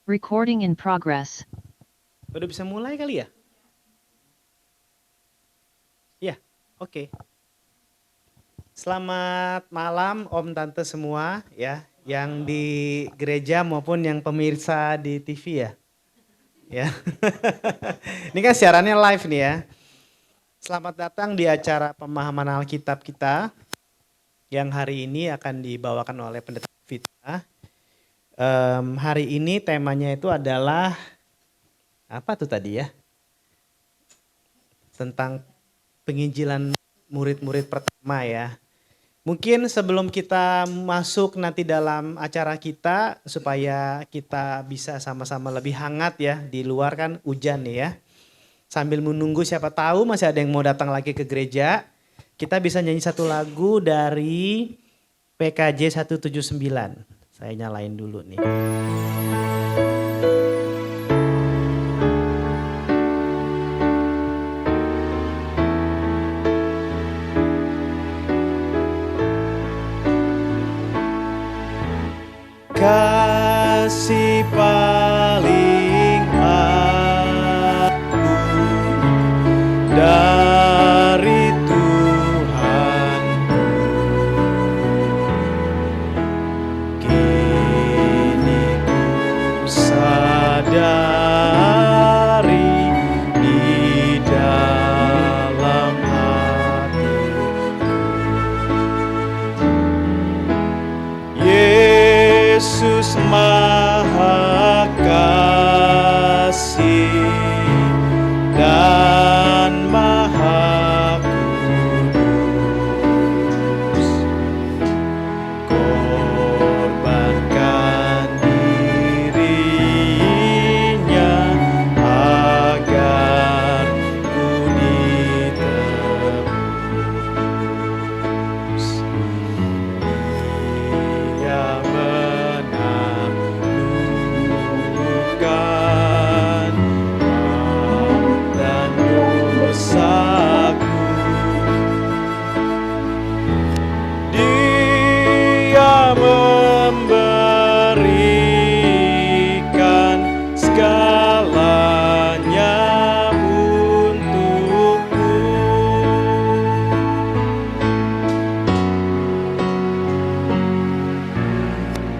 Recording in progress. Udah bisa mulai kali ya? Ya, oke. Selamat malam Om Tante semua ya, yang di gereja maupun yang pemirsa di TV ya. Ya. Ini kan siarannya live nih ya. Selamat datang di acara pemahaman Alkitab kita yang hari ini akan dibawakan oleh Pendeta Vita. Hari ini temanya itu adalah apa tuh tadi ya? Tentang penginjilan murid-murid pertama ya. Mungkin sebelum kita masuk nanti dalam acara kita, supaya kita bisa sama-sama lebih hangat ya, di luar kan hujan nih ya. Sambil menunggu siapa tahu masih ada yang mau datang lagi ke gereja, kita bisa nyanyi satu lagu dari PKJ 179. Saya nyalain dulu nih. Kasih paling agung dari Tuhan, kini ku sadari di dalam hatiku. Yesus Maha Kasih dan Maha Kudus, korbankan dirinya agar ku ditebus. Dia menaklukkan maut dan dosaku. Dia memberikan segalanya untukku.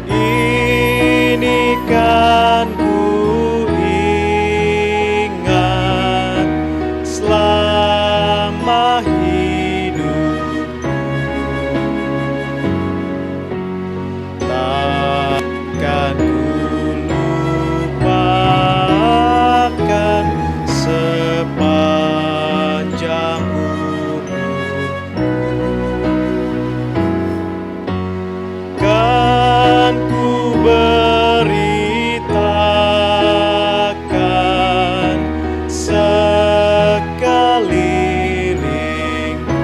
Ini kan ku ingat selama hidupku, takkan ku lupakan sepanjang umurku. Kan ku beritakan sekelilingku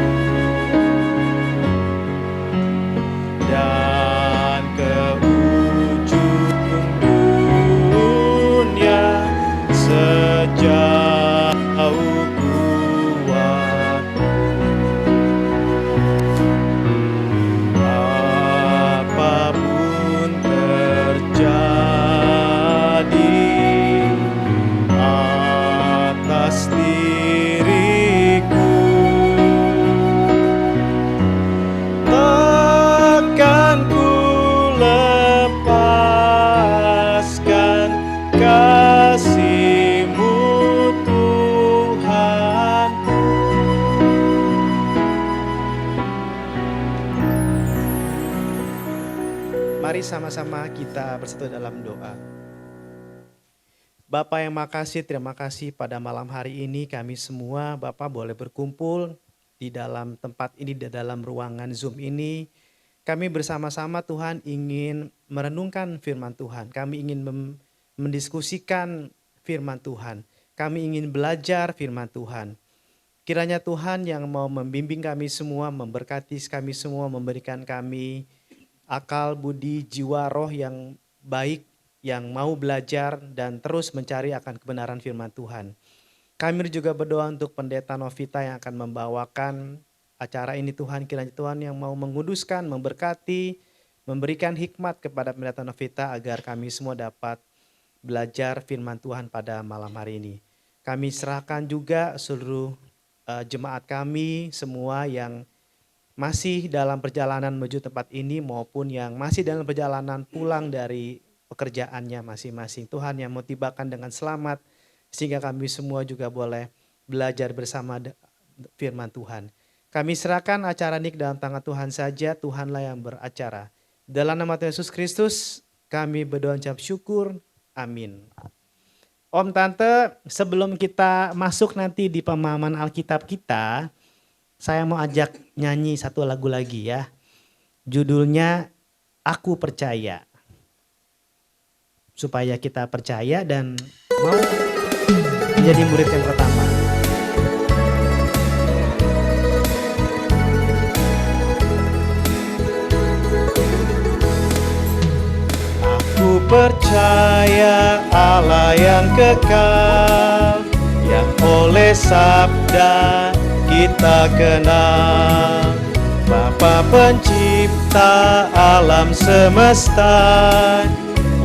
dan ke ujung dunia sejauh kuatku. Apapun terjadi atas diriku, takkan ku lepaskan kasih-Mu Tuhanku. Mari sama-sama kita bersatu dalam doa. Bapa yang makasih, terima kasih pada malam hari ini kami semua Bapa boleh berkumpul di dalam tempat ini, di dalam ruangan Zoom ini. Kami bersama-sama Tuhan ingin merenungkan firman Tuhan. Kami ingin mendiskusikan firman Tuhan. Kami ingin belajar firman Tuhan. Kiranya Tuhan yang mau membimbing kami semua, memberkati kami semua, memberikan kami akal, budi, jiwa, roh yang baik, yang mau belajar dan terus mencari akan kebenaran firman Tuhan. Kami juga berdoa untuk Pendeta Novita yang akan membawakan acara ini Tuhan. Kiranya Tuhan yang mau menguduskan, memberkati, memberikan hikmat kepada Pendeta Novita agar kami semua dapat belajar firman Tuhan pada malam hari ini. Kami serahkan juga seluruh jemaat kami semua yang masih dalam perjalanan menuju tempat ini maupun yang masih dalam perjalanan pulang dari pekerjaannya masing-masing. Tuhan yang mau tibakan dengan selamat sehingga kami semua juga boleh belajar bersama firman Tuhan. Kami serahkan acara ini ke dalam tangan Tuhan saja, Tuhanlah yang beracara. Dalam nama Tuhan Yesus Kristus kami berdoa ucap syukur, amin. Om, Tante, sebelum kita masuk nanti di pemahaman Alkitab kita, saya mau ajak nyanyi satu lagu lagi ya. Judulnya Aku Percaya. Supaya kita percaya dan mau menjadi murid yang pertama. Aku percaya Allah yang kekal, yang oleh sabda kita kenal, Bapa pencipta alam semesta,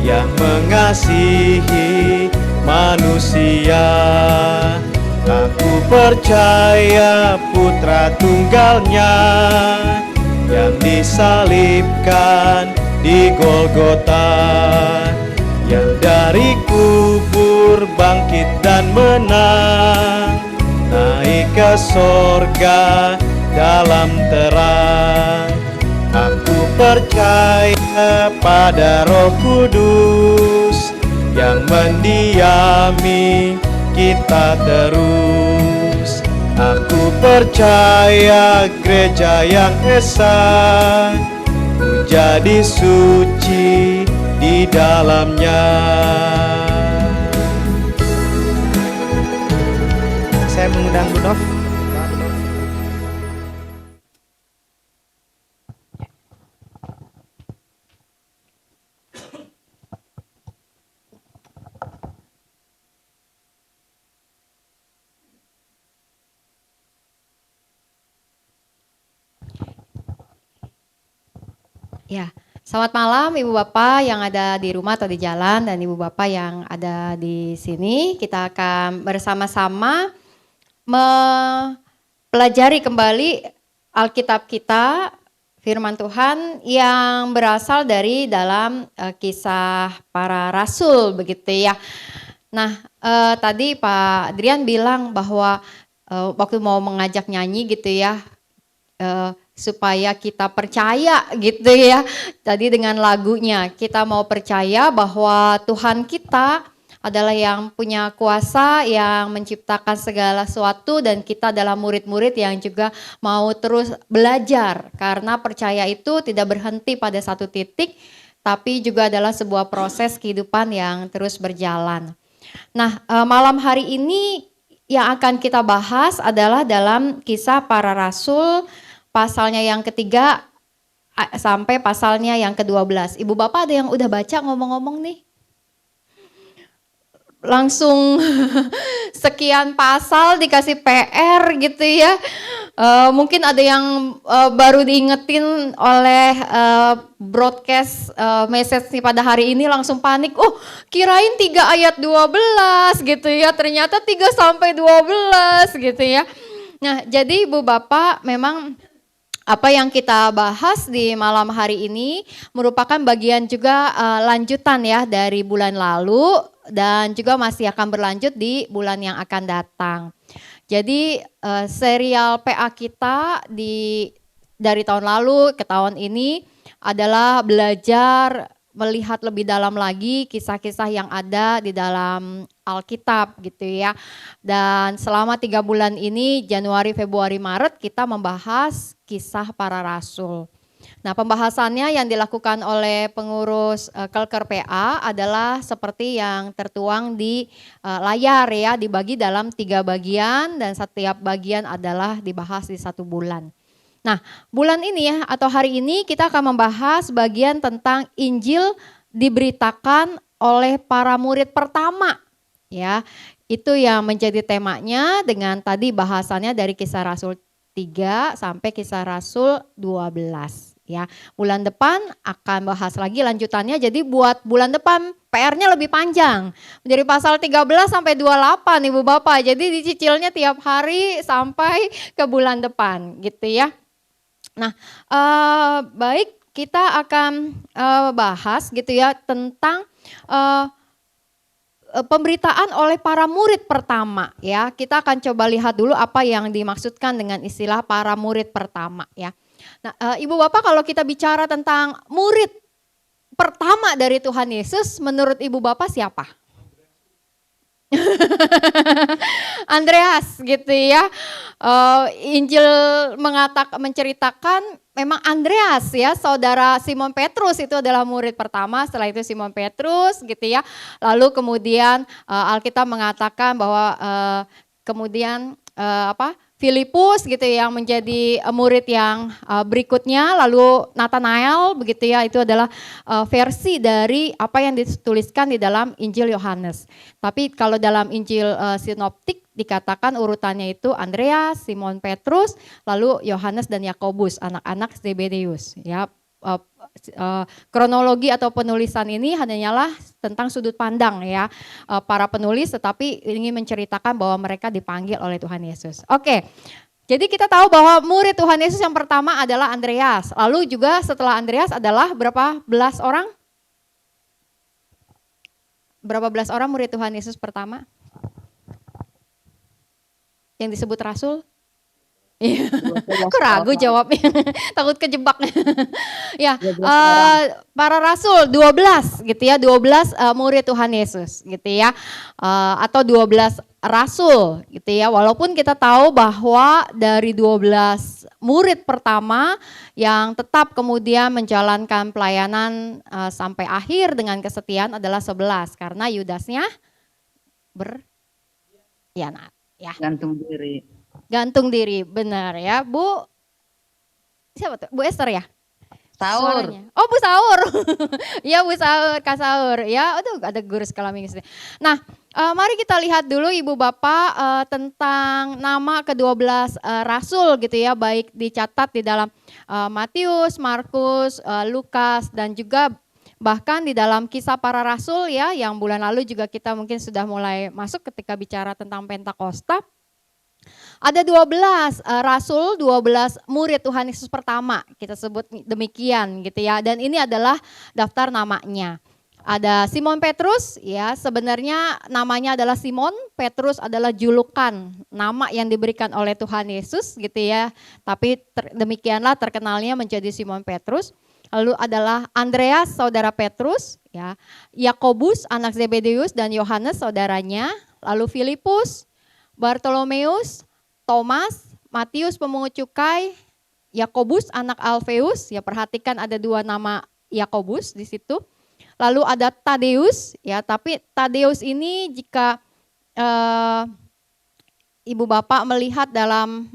yang mengasihi manusia. Aku percaya putra tunggalnya yang disalibkan di Golgota, yang dari kubur bangkit dan menang, naik ke sorga dalam terang. Aku percaya pada Roh Kudus yang mendiami kita terus. Aku percaya gereja yang esa, ku jadi suci di dalamnya. Saya mengundang Bu Nov. Ya, selamat malam Ibu Bapak yang ada di rumah atau di jalan dan Ibu Bapak yang ada di sini. Kita akan bersama-sama mempelajari kembali Alkitab kita, firman Tuhan yang berasal dari dalam kisah para rasul begitu ya. Nah, tadi Pak Adrian bilang bahwa waktu mau mengajak nyanyi gitu ya, supaya kita percaya gitu ya. Tadi dengan lagunya kita mau percaya bahwa Tuhan kita adalah yang punya kuasa, yang menciptakan segala sesuatu, dan kita adalah murid-murid yang juga mau terus belajar. Karena percaya itu tidak berhenti pada satu titik, tapi juga adalah sebuah proses kehidupan yang terus berjalan. Nah, malam hari ini yang akan kita bahas adalah dalam kisah para rasul, pasalnya yang ketiga sampai pasalnya yang ke-12. Ibu Bapak ada yang udah baca ngomong-ngomong nih? Langsung sekian pasal dikasih PR gitu ya. Mungkin ada yang baru diingetin oleh broadcast message nih pada hari ini langsung panik. Oh, kirain 3 ayat 12 gitu ya. Ternyata 3 sampai 12 gitu ya. Nah, jadi Ibu Bapak memang apa yang kita bahas di malam hari ini merupakan bagian juga lanjutan ya dari bulan lalu dan juga masih akan berlanjut di bulan yang akan datang. Jadi serial PA kita dari tahun lalu ke tahun ini adalah belajar melihat lebih dalam lagi kisah-kisah yang ada di dalam Alkitab gitu ya. Dan selama 3 bulan ini Januari, Februari, Maret kita membahas kisah para rasul. Nah, pembahasannya yang dilakukan oleh pengurus Kelker PA adalah seperti yang tertuang di layar ya, dibagi dalam 3 bagian dan setiap bagian adalah dibahas di 1 bulan. Nah, bulan ini ya atau hari ini kita akan membahas bagian tentang Injil diberitakan oleh para murid pertama ya. Itu yang menjadi temanya dengan tadi bahasannya dari Kisah Rasul 3 sampai Kisah Rasul 12 ya. Bulan depan akan bahas lagi lanjutannya. Jadi buat bulan depan PR-nya lebih panjang. Dari pasal 13 sampai 28 Ibu Bapak. Jadi dicicilnya tiap hari sampai ke bulan depan gitu ya. Nah, baik, kita akan bahas gitu ya tentang pemberitaan oleh para murid pertama ya. Kita akan coba lihat dulu apa yang dimaksudkan dengan istilah para murid pertama ya. Nah, Ibu Bapak, kalau kita bicara tentang murid pertama dari Tuhan Yesus, menurut Ibu Bapak siapa? Andreas gitu ya. Injil menceritakan memang Andreas ya, saudara Simon Petrus itu adalah murid pertama, setelah itu Simon Petrus gitu ya. Lalu kemudian Alkitab mengatakan bahwa kemudian Filipus gitu yang menjadi murid yang berikutnya, lalu Nathanael begitu ya, itu adalah versi dari apa yang dituliskan di dalam Injil Yohanes. Tapi kalau dalam Injil sinoptik dikatakan urutannya itu Andreas, Simon Petrus, lalu Yohanes dan Yakobus, anak-anak Zebedeus ya. Kronologi atau penulisan ini hanyalah tentang sudut pandang ya para penulis, tetapi ingin menceritakan bahwa mereka dipanggil oleh Tuhan Yesus. Oke, jadi kita tahu bahwa murid Tuhan Yesus yang pertama adalah Andreas. Lalu juga setelah Andreas adalah berapa belas orang? Berapa belas orang murid Tuhan Yesus pertama? Yang disebut rasul? Iya, aku ragu jawabnya, takut kejebak. Ya, para rasul 12 gitu ya, 12 murid Tuhan Yesus gitu ya, atau 12 rasul gitu ya. Walaupun kita tahu bahwa dari 12 murid pertama yang tetap kemudian menjalankan pelayanan sampai akhir dengan kesetiaan adalah 11, karena Yudasnya berkhianat ya. Gantung diri, benar ya, Bu. Siapa tuh? Bu Esther ya? Saur. Suaranya. Oh, Bu Saur. Ya, Bu Saur, Kak Saur. Ya, aduh ada guru skala minggu. Nah, mari kita lihat dulu Ibu Bapak tentang nama ke-12 rasul gitu ya, baik dicatat di dalam Matius, Markus, Lukas, dan juga bahkan di dalam Kisah Para Rasul ya, yang bulan lalu juga kita mungkin sudah mulai masuk ketika bicara tentang Pentakosta. Ada 12 rasul, 12 murid Tuhan Yesus pertama, kita sebut demikian gitu ya. Dan ini adalah daftar namanya. Ada Simon Petrus ya, sebenarnya namanya adalah Simon, Petrus adalah julukan nama yang diberikan oleh Tuhan Yesus gitu ya. Tapi demikianlah terkenalnya menjadi Simon Petrus. Lalu adalah Andreas saudara Petrus ya, Yakobus anak Zebedeus dan Yohanes saudaranya, lalu Filipus, Bartolomeus, Thomas, Matius pemungut cukai, Yakobus anak Alfeus, ya perhatikan ada 2 nama Yakobus di situ. Lalu ada Tadeus, ya tapi Tadeus ini jika Ibu Bapak melihat dalam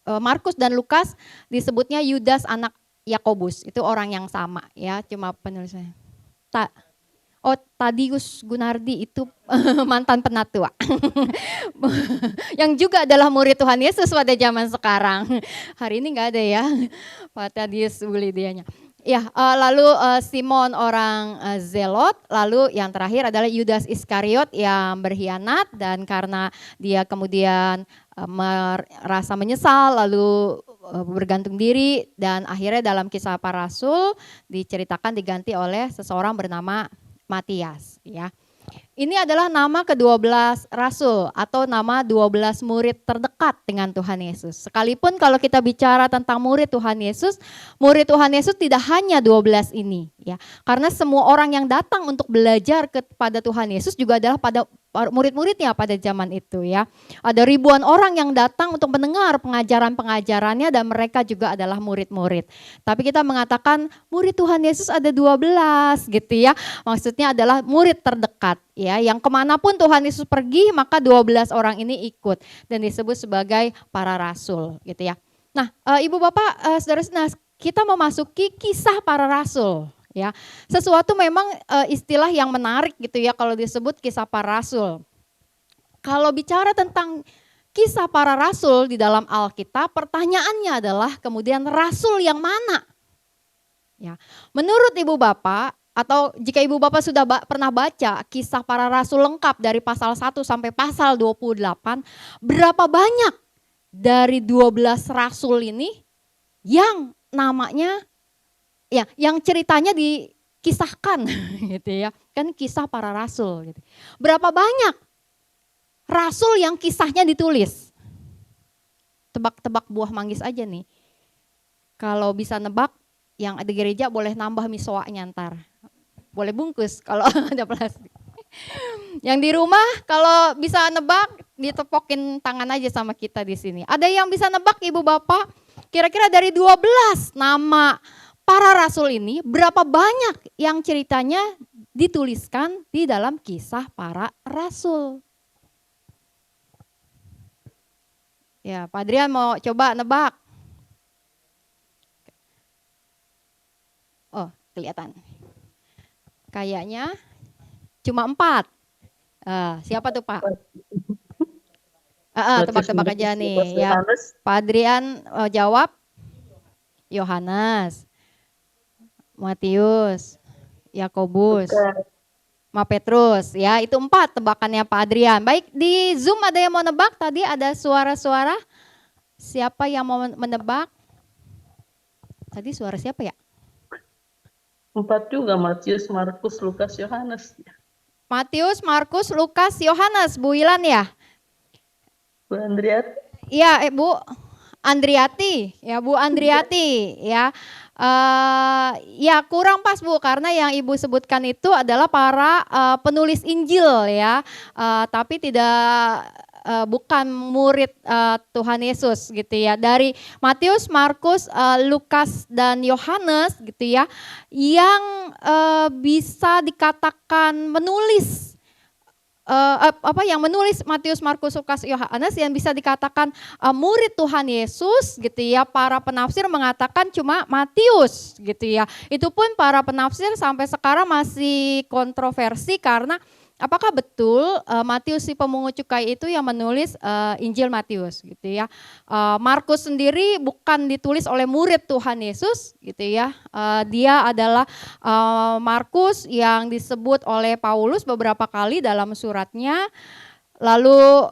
Markus dan Lukas disebutnya Yudas anak Yakobus, itu orang yang sama ya, cuma penulisannya. Tadius Gunardi itu mantan penatua yang juga adalah murid Tuhan Yesus pada zaman sekarang. Hari ini nggak ada ya Pak Tadius Bulidianya. Ya, lalu Simon orang Zelot, lalu yang terakhir adalah Yudas Iskariot yang berkhianat, dan karena dia kemudian merasa menyesal lalu bergantung diri, dan akhirnya dalam Kisah Para Rasul diceritakan diganti oleh seseorang bernama Matias ya. Ini adalah nama ke-12 rasul atau nama 12 murid terdekat dengan Tuhan Yesus. Sekalipun kalau kita bicara tentang murid Tuhan Yesus tidak hanya 12 ini ya. Karena semua orang yang datang untuk belajar kepada Tuhan Yesus juga adalah pada murid-muridnya pada zaman itu ya. Ada ribuan orang yang datang untuk mendengar pengajaran-pengajarannya dan mereka juga adalah murid-murid. Tapi kita mengatakan murid Tuhan Yesus ada 12 gitu ya. Maksudnya adalah murid terdekat ya. Yang kemanapun Tuhan Yesus pergi maka 12 orang ini ikut dan disebut sebagai para rasul gitu ya. Nah Ibu Bapak saudara-saudara, kita memasuki kisah para rasul. Ya, sesuatu memang istilah yang menarik gitu ya kalau disebut kisah para rasul. Kalau bicara tentang kisah para rasul di dalam Alkitab, pertanyaannya adalah kemudian rasul yang mana? Ya. Menurut Ibu Bapak, atau jika Ibu Bapak sudah pernah baca kisah para rasul lengkap dari pasal 1 sampai pasal 28, berapa banyak dari 12 rasul ini yang namanya, ya, yang ceritanya dikisahkan gitu ya. Kan kisah para rasul gitu. Berapa banyak rasul yang kisahnya ditulis? Tebak-tebak buah manggis aja nih. Kalau bisa nebak, yang ada gereja boleh nambah misoanya ntar. Boleh bungkus kalau ada plastik. Yang di rumah kalau bisa nebak, ditepokin tangan aja sama kita di sini. Ada yang bisa nebak Ibu Bapak? Kira-kira dari 12 nama para rasul ini, berapa banyak yang ceritanya dituliskan di dalam kisah para rasul? Ya, Pak Adrian mau coba nebak? Oh, kelihatan. Kayaknya cuma 4. Siapa tuh Pak? Matius, Tebak-tebak Markus, aja Lukas, nih. Ya, Yohanes. Pak Adrian jawab Yohanes, Matius, Yakobus, Lukas. Petrus. Ya, itu 4 tebakannya Pak Adrian. Baik, di Zoom ada yang mau nebak? Tadi ada suara-suara. Siapa yang mau menebak? Tadi suara siapa ya? 4 juga, Matius, Markus, Lukas, Yohanes. Matius, Markus, Lukas, Yohanes. Bu Ilan ya? Bu Andriat. Iya, Bu Andriati, ya Bu Andriati, ya. Ya kurang pas Bu, karena yang Ibu sebutkan itu adalah para penulis Injil ya, tapi bukan murid Tuhan Yesus gitu ya. Dari Matius, Markus, Lukas dan Yohanes gitu ya, yang bisa dikatakan menulis yang menulis Matius, Markus, Lukas, Yohanes yang bisa dikatakan murid Tuhan Yesus gitu ya. Para penafsir mengatakan cuma Matius gitu ya. Itu pun para penafsir sampai sekarang masih kontroversi karena apakah betul Matius si pemungut cukai itu yang menulis Injil Matius gitu ya. Markus sendiri bukan ditulis oleh murid Tuhan Yesus gitu ya. Dia adalah Markus yang disebut oleh Paulus beberapa kali dalam suratnya. Lalu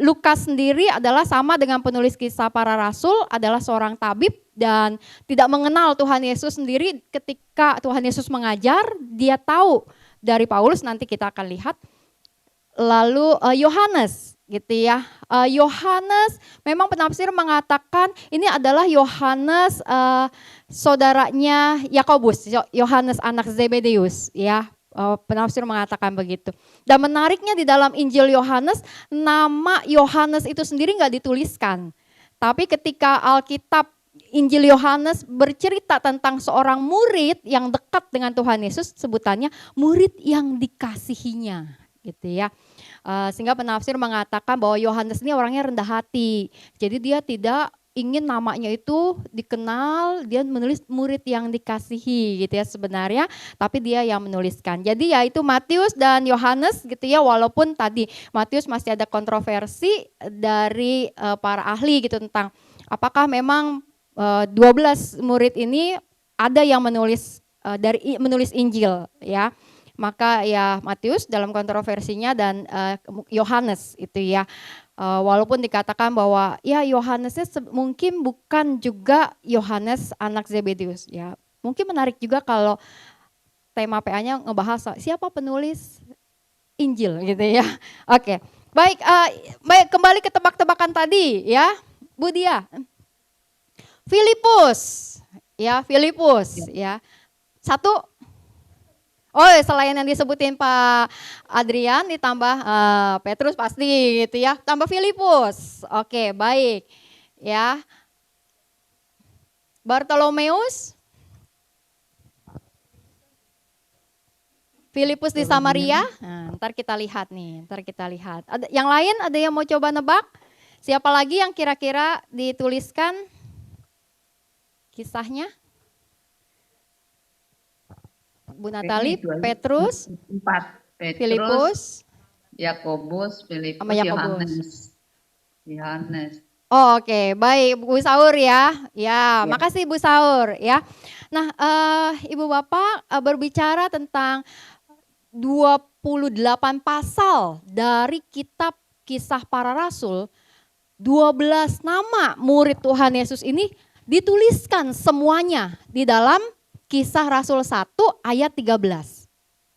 Lukas sendiri adalah sama dengan penulis kisah para rasul, adalah seorang tabib dan tidak mengenal Tuhan Yesus sendiri. Ketika Tuhan Yesus mengajar, dia tahu dari Paulus, nanti kita akan lihat. Lalu Yohanes gitu ya. Yohanes memang penafsir mengatakan ini adalah Yohanes saudaranya Yakobus, Yohanes anak Zebedeus ya. Penafsir mengatakan begitu. Dan menariknya di dalam Injil Yohanes, nama Yohanes itu sendiri nggak dituliskan. Tapi ketika Alkitab Injil Yohanes bercerita tentang seorang murid yang dekat dengan Tuhan Yesus, sebutannya murid yang dikasihinya, gitu ya. Sehingga penafsir mengatakan bahwa Yohanes ini orangnya rendah hati. Jadi dia tidak ingin namanya itu dikenal, dia menulis murid yang dikasihi gitu ya sebenarnya, tapi dia yang menuliskan. Jadi ya itu Matius dan Yohanes gitu ya, walaupun tadi Matius masih ada kontroversi dari para ahli gitu tentang apakah memang 12 murid ini ada yang menulis menulis Injil ya. Maka ya Matius dalam kontroversinya dan Yohanes itu ya. Walaupun dikatakan bahwa ya Yohanesnya mungkin bukan juga Yohanes anak Zebedeus ya. Mungkin menarik juga kalau tema PA-nya ngebahas siapa penulis Injil gitu ya. Oke. Baik, baik kembali ke tebak-tebakan tadi ya. Bu Dia. Filipus, ya Filipus, ya. 1. Oh, selain yang disebutin Pak Adrian ditambah Petrus pasti gitu ya. Tambah Filipus. Oke, baik. Ya. Bartolomeus. Filipus di Samaria. Nah, ntar kita lihat nih, ntar kita lihat. Yang lain ada yang mau coba nebak? Siapa lagi yang kira-kira dituliskan kisahnya? Bu Natali, Petrus, 4. Petrus, Filipus, Yakobus, Filipus, sama Yakobus. Yohanes. Oh, oke, baik Bu Saur ya. Ya, Ya. makasih Bu Saur ya. Nah, Ibu Bapak berbicara tentang 28 pasal dari kitab Kisah Para Rasul, 12 nama murid Tuhan Yesus ini dituliskan semuanya di dalam Kisah Rasul 1 ayat 13.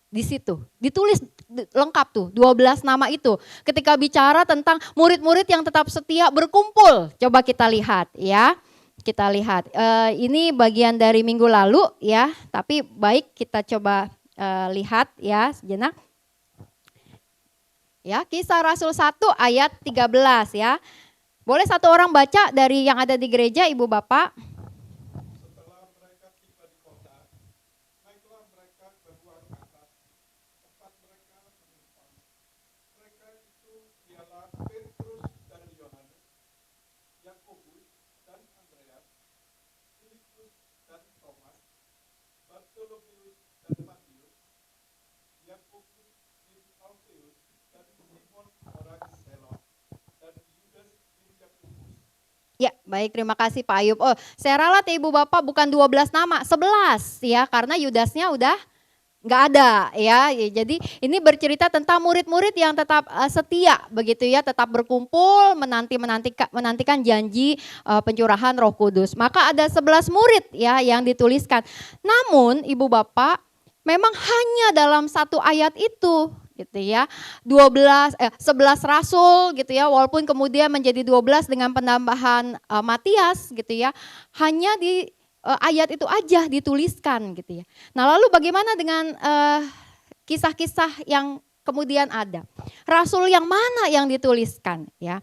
Di situ ditulis lengkap tuh 12 nama itu. Ketika bicara tentang murid-murid yang tetap setia berkumpul, coba kita lihat ya. Kita lihat ini bagian dari minggu lalu ya, tapi baik kita coba lihat ya sejenak. Ya, Kisah Rasul 1 ayat 13 ya. Boleh satu orang baca dari yang ada di gereja, Ibu Bapak? Ya, baik, terima kasih Pak Ayub. Oh, saya ralat ya Ibu Bapak, bukan 12 nama, 11 ya, karena Yudasnya udah nggak ada ya. Jadi ini bercerita tentang murid-murid yang tetap setia begitu ya, tetap berkumpul menantikan janji pencurahan Roh Kudus. Maka ada 11 murid ya yang dituliskan. Namun Ibu Bapak, memang hanya dalam satu ayat itu gitu ya. 11 rasul gitu ya, walaupun kemudian menjadi 12 dengan penambahan Matias gitu ya. Hanya di ayat itu aja dituliskan gitu ya. Nah, lalu bagaimana dengan kisah-kisah yang kemudian ada? Rasul yang mana yang dituliskan ya?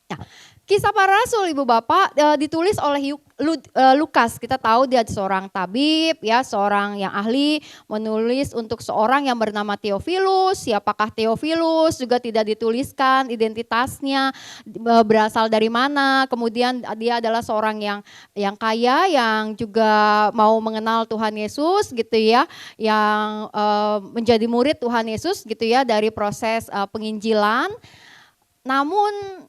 Nah, Kisah Para Rasul Ibu Bapak ditulis oleh Lukas. Kita tahu dia seorang tabib ya, seorang yang ahli menulis untuk seorang yang bernama Theophilus. Siapakah Theophilus juga tidak dituliskan identitasnya, berasal dari mana. Kemudian dia adalah seorang yang kaya, yang juga mau mengenal Tuhan Yesus gitu ya, yang menjadi murid Tuhan Yesus gitu ya dari proses penginjilan. Namun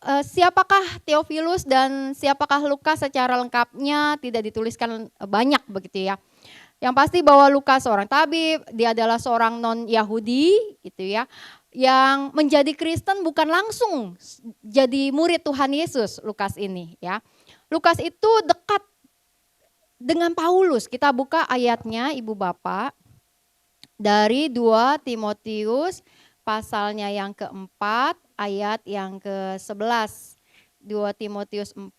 siapakah Theophilus dan siapakah Lukas secara lengkapnya tidak dituliskan banyak begitu ya. Yang pasti bahwa Lukas seorang tabib, dia adalah seorang non-Yahudi gitu ya, yang menjadi Kristen bukan langsung jadi murid Tuhan Yesus, Lukas ini ya. Lukas itu dekat dengan Paulus. Kita buka ayatnya Ibu Bapak dari 2 Timotius pasalnya yang keempat, ayat yang ke-11. 2 Timotius 4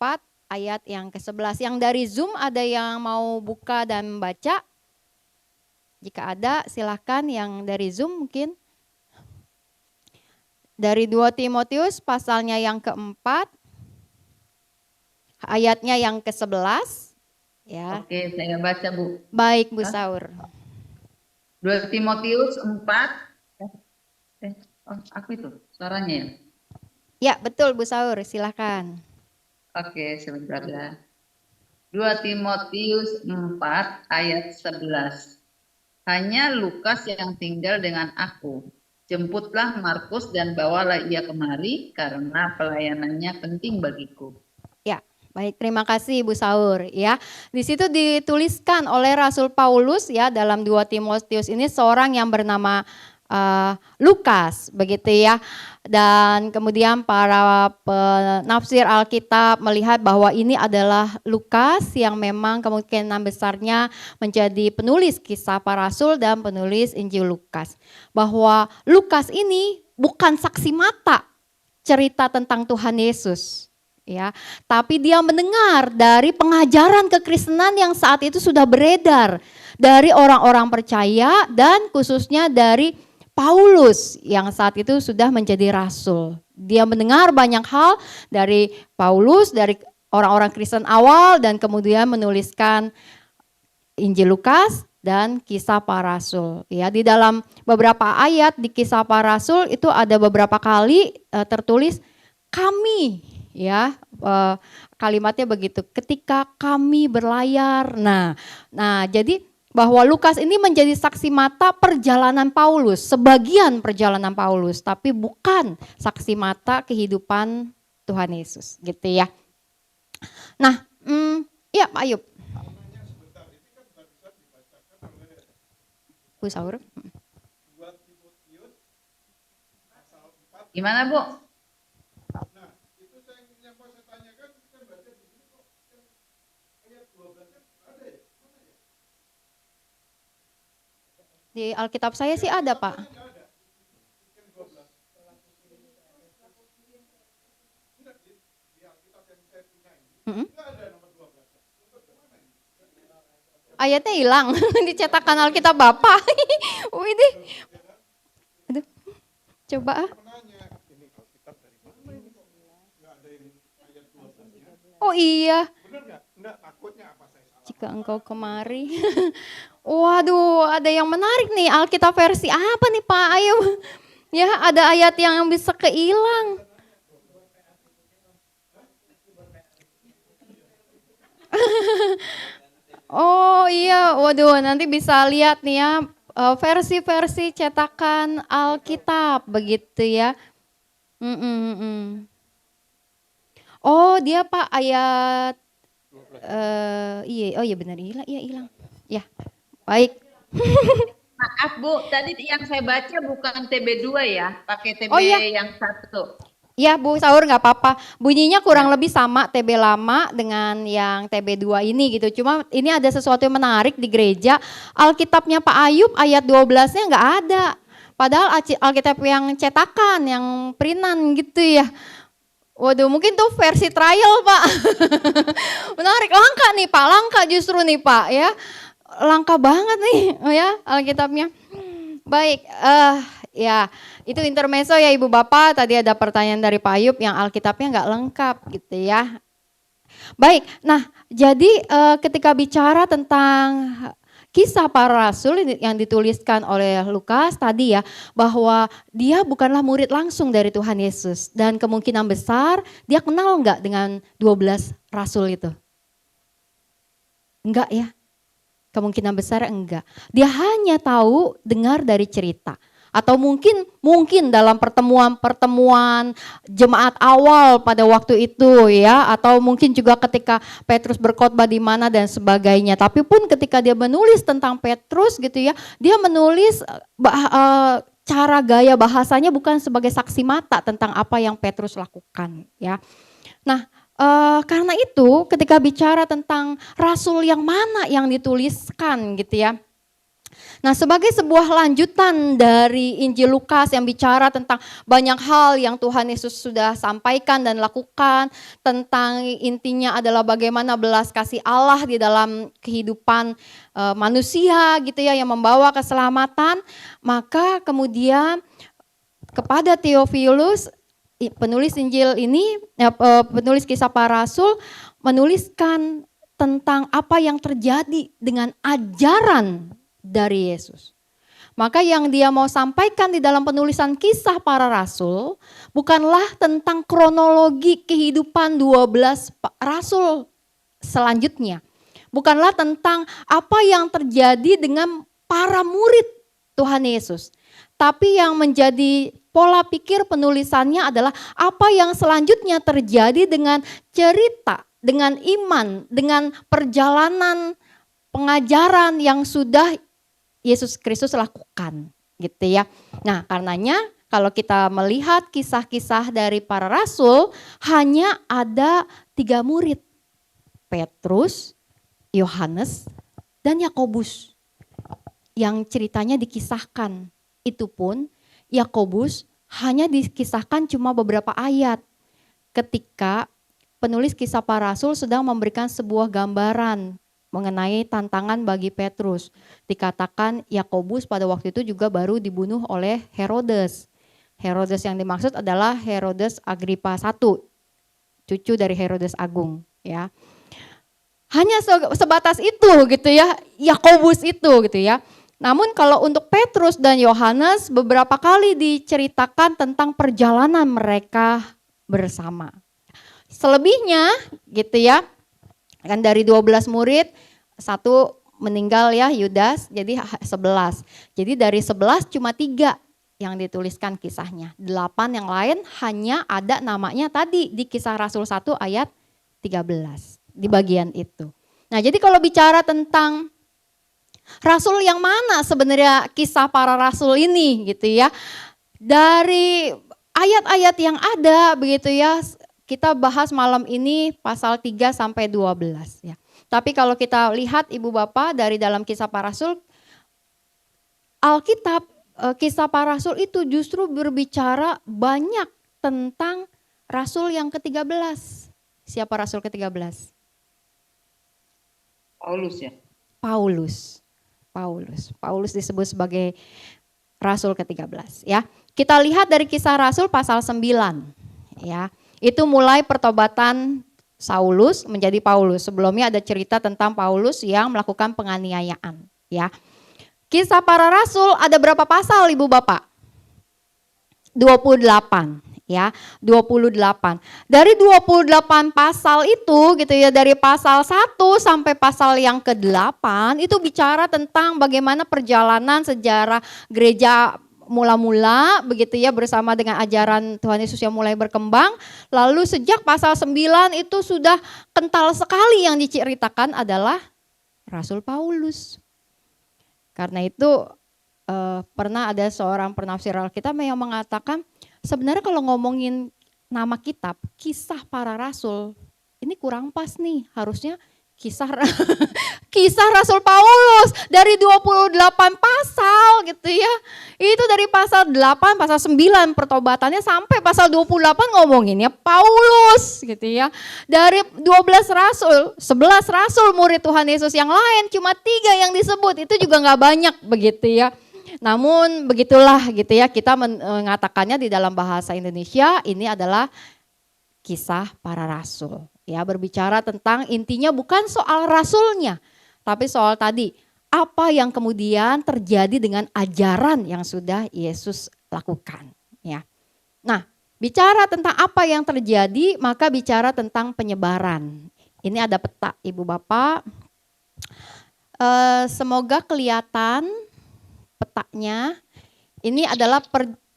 ayat yang ke-11. Yang dari Zoom ada yang mau buka dan membaca? Jika ada silahkan yang dari Zoom mungkin. Dari 2 Timotius pasalnya yang keempat, ayatnya yang ke-11. Ya. Oke, saya baca Bu. Baik Bu Saur. 2 Timotius 4. Aku itu suaranya ya? Ya betul Bu Saur, silahkan. Oke, sebentar ya. 2 Timotius 4 ayat 11. Hanya Lukas yang tinggal dengan aku. Jemputlah Markus dan bawalah ia kemari karena pelayanannya penting bagiku. Ya, baik, terima kasih Bu Saur ya. Di situ dituliskan oleh Rasul Paulus ya dalam 2 Timotius ini seorang yang bernama Lukas begitu ya. Dan kemudian para penafsir Alkitab melihat bahwa ini adalah Lukas yang memang kemungkinan besarnya menjadi penulis Kisah Para Rasul dan penulis Injil Lukas. Bahwa Lukas ini bukan saksi mata cerita tentang Tuhan Yesus. Ya, tapi dia mendengar dari pengajaran kekristenan yang saat itu sudah beredar dari orang-orang percaya dan khususnya dari Paulus yang saat itu sudah menjadi rasul. Dia mendengar banyak hal dari Paulus, dari orang-orang Kristen awal dan kemudian menuliskan Injil Lukas dan Kisah Para Rasul. Ya, di dalam beberapa ayat di Kisah Para Rasul itu ada beberapa kali tertulis kami, ya, kalimatnya begitu. Ketika kami berlayar. Nah, jadi bahwa Lukas ini menjadi saksi mata perjalanan Paulus, sebagian perjalanan Paulus, tapi bukan saksi mata kehidupan Tuhan Yesus gitu ya. Nah, ya Pak Ayub. Bu Saur. Gimana Bu? Di Alkitab saya sih ada Pak. Mm-mm. Ayatnya hilang di cetakan Alkitab Bapak. Widih. Aduh. Coba ah. Oh iya. Jika engkau kemari. Waduh, ada yang menarik nih. Alkitab versi apa nih Pak? Ayo. Ya, ada ayat yang bisa kehilang. Oh iya, waduh nanti bisa lihat nih ya versi-versi cetakan Alkitab begitu ya. Oh dia Pak ayat iya, oh iya benar hilang, iya hilang. Ya, baik. Maaf Bu, tadi yang saya baca bukan TB2 ya, pakai TB Oh, iya. yang 1. Ya Bu Saur nggak apa-apa. Bunyinya kurang lebih sama TB lama dengan yang TB2 ini gitu. Cuma ini ada sesuatu yang menarik di gereja. Alkitabnya Pak Ayub ayat 12-nya nggak ada. Padahal Alkitab yang cetakan, yang printan gitu ya. Waduh mungkin tuh versi trial Pak. Menarik, langka nih Pak, langka justru nih Pak ya. Langka banget nih ya Alkitabnya. Baik, ya itu intermezzo ya Ibu Bapak. Tadi ada pertanyaan dari Pak Ayub yang Alkitabnya nggak lengkap gitu ya. Baik, nah jadi ketika bicara tentang kisah para rasul yang dituliskan oleh Lukas tadi ya, bahwa dia bukanlah murid langsung dari Tuhan Yesus. Dan kemungkinan besar dia kenal nggak dengan 12 rasul itu? Enggak ya? Kemungkinan besar enggak. Dia hanya tahu dengar dari cerita. Atau mungkin dalam pertemuan jemaat awal pada waktu itu ya. Atau mungkin juga ketika Petrus berkhotbah di mana dan sebagainya. Tapi pun ketika dia menulis tentang Petrus gitu ya. Dia menulis cara gaya bahasanya bukan sebagai saksi mata tentang apa yang Petrus lakukan ya. Nah, karena itu ketika bicara tentang rasul yang mana yang dituliskan gitu ya. Nah sebagai sebuah lanjutan dari Injil Lukas yang bicara tentang banyak hal yang Tuhan Yesus sudah sampaikan dan lakukan. Tentang intinya adalah bagaimana belas kasih Allah di dalam kehidupan manusia gitu ya yang membawa keselamatan. Maka kemudian kepada Theophilus penulis Injil ini, penulis kisah para rasul menuliskan tentang apa yang terjadi dengan ajaran dari Yesus. Maka yang dia mau sampaikan di dalam penulisan kisah para rasul bukanlah tentang kronologi kehidupan 12 rasul selanjutnya. Bukanlah tentang apa yang terjadi dengan para murid Tuhan Yesus. Tapi yang menjadi pola pikir penulisannya adalah apa yang selanjutnya terjadi dengan cerita, dengan iman, dengan perjalanan pengajaran yang sudah Yesus Kristus lakukan gitu ya. Nah karenanya kalau kita melihat kisah-kisah dari para rasul hanya ada 3 murid. Petrus, Yohanes, dan Yakobus yang ceritanya dikisahkan. Itu pun Yakobus hanya dikisahkan cuma beberapa ayat ketika penulis kisah para rasul sedang memberikan sebuah gambaran mengenai tantangan bagi Petrus. Dikatakan Yakobus pada waktu itu juga baru dibunuh oleh Herodes. Herodes yang dimaksud adalah Herodes Agripa I, cucu dari Herodes Agung ya. Hanya sebatas itu gitu ya, Yakobus itu gitu ya. Namun kalau untuk Petrus dan Yohanes beberapa kali diceritakan tentang perjalanan mereka bersama. Selebihnya gitu ya, kan dari 12 murid, 1 meninggal ya Yudas, jadi 11. Jadi dari 11 cuma 3 yang dituliskan kisahnya. 8 yang lain hanya ada namanya tadi di Kisah Rasul 1 ayat 13 di bagian itu. Nah, jadi kalau bicara tentang rasul yang mana sebenarnya kisah para rasul ini gitu ya. Dari ayat-ayat yang ada begitu ya, kita bahas malam ini pasal 3 sampai 12 ya. Tapi kalau kita lihat Ibu Bapak dari dalam Kisah Para Rasul, Alkitab Kisah Para Rasul itu justru berbicara banyak tentang rasul yang ke-13. Siapa rasul ke-13? Paulus ya. Paulus disebut sebagai rasul ke-13 ya. Kita lihat dari Kisah Rasul pasal 9 ya. Itu mulai pertobatan Saulus menjadi Paulus. Sebelumnya ada cerita tentang Paulus yang melakukan penganiayaan ya. Kisah Para Rasul ada berapa pasal Ibu Bapak? 28 ya, 28. Dari 28 pasal itu gitu ya, dari pasal 1 sampai pasal yang ke-8 itu bicara tentang bagaimana perjalanan sejarah gereja mula-mula begitu ya, bersama dengan ajaran Tuhan Yesus yang mulai berkembang. Lalu sejak pasal 9 itu sudah kental sekali yang diceritakan adalah Rasul Paulus. Karena itu pernah ada seorang penafsir Alkitab yang mengatakan sebenarnya kalau ngomongin nama kitab, Kisah Para Rasul, ini kurang pas nih, harusnya kisah Rasul Paulus dari 28 pasal gitu ya. Itu dari pasal 8, pasal 9 pertobatannya sampai pasal 28 ngomonginnya Paulus gitu ya. Dari 12 rasul, 11 rasul murid Tuhan Yesus yang lain cuma 3 yang disebut, itu juga gak banyak begitu ya. Namun begitulah gitu ya, kita mengatakannya di dalam bahasa Indonesia ini adalah Kisah Para Rasul. Ya, berbicara tentang intinya bukan soal rasulnya, tapi soal tadi apa yang kemudian terjadi dengan ajaran yang sudah Yesus lakukan. Ya, nah bicara tentang apa yang terjadi, maka bicara tentang penyebaran. Ini ada peta Ibu Bapak, semoga kelihatan petanya. Ini adalah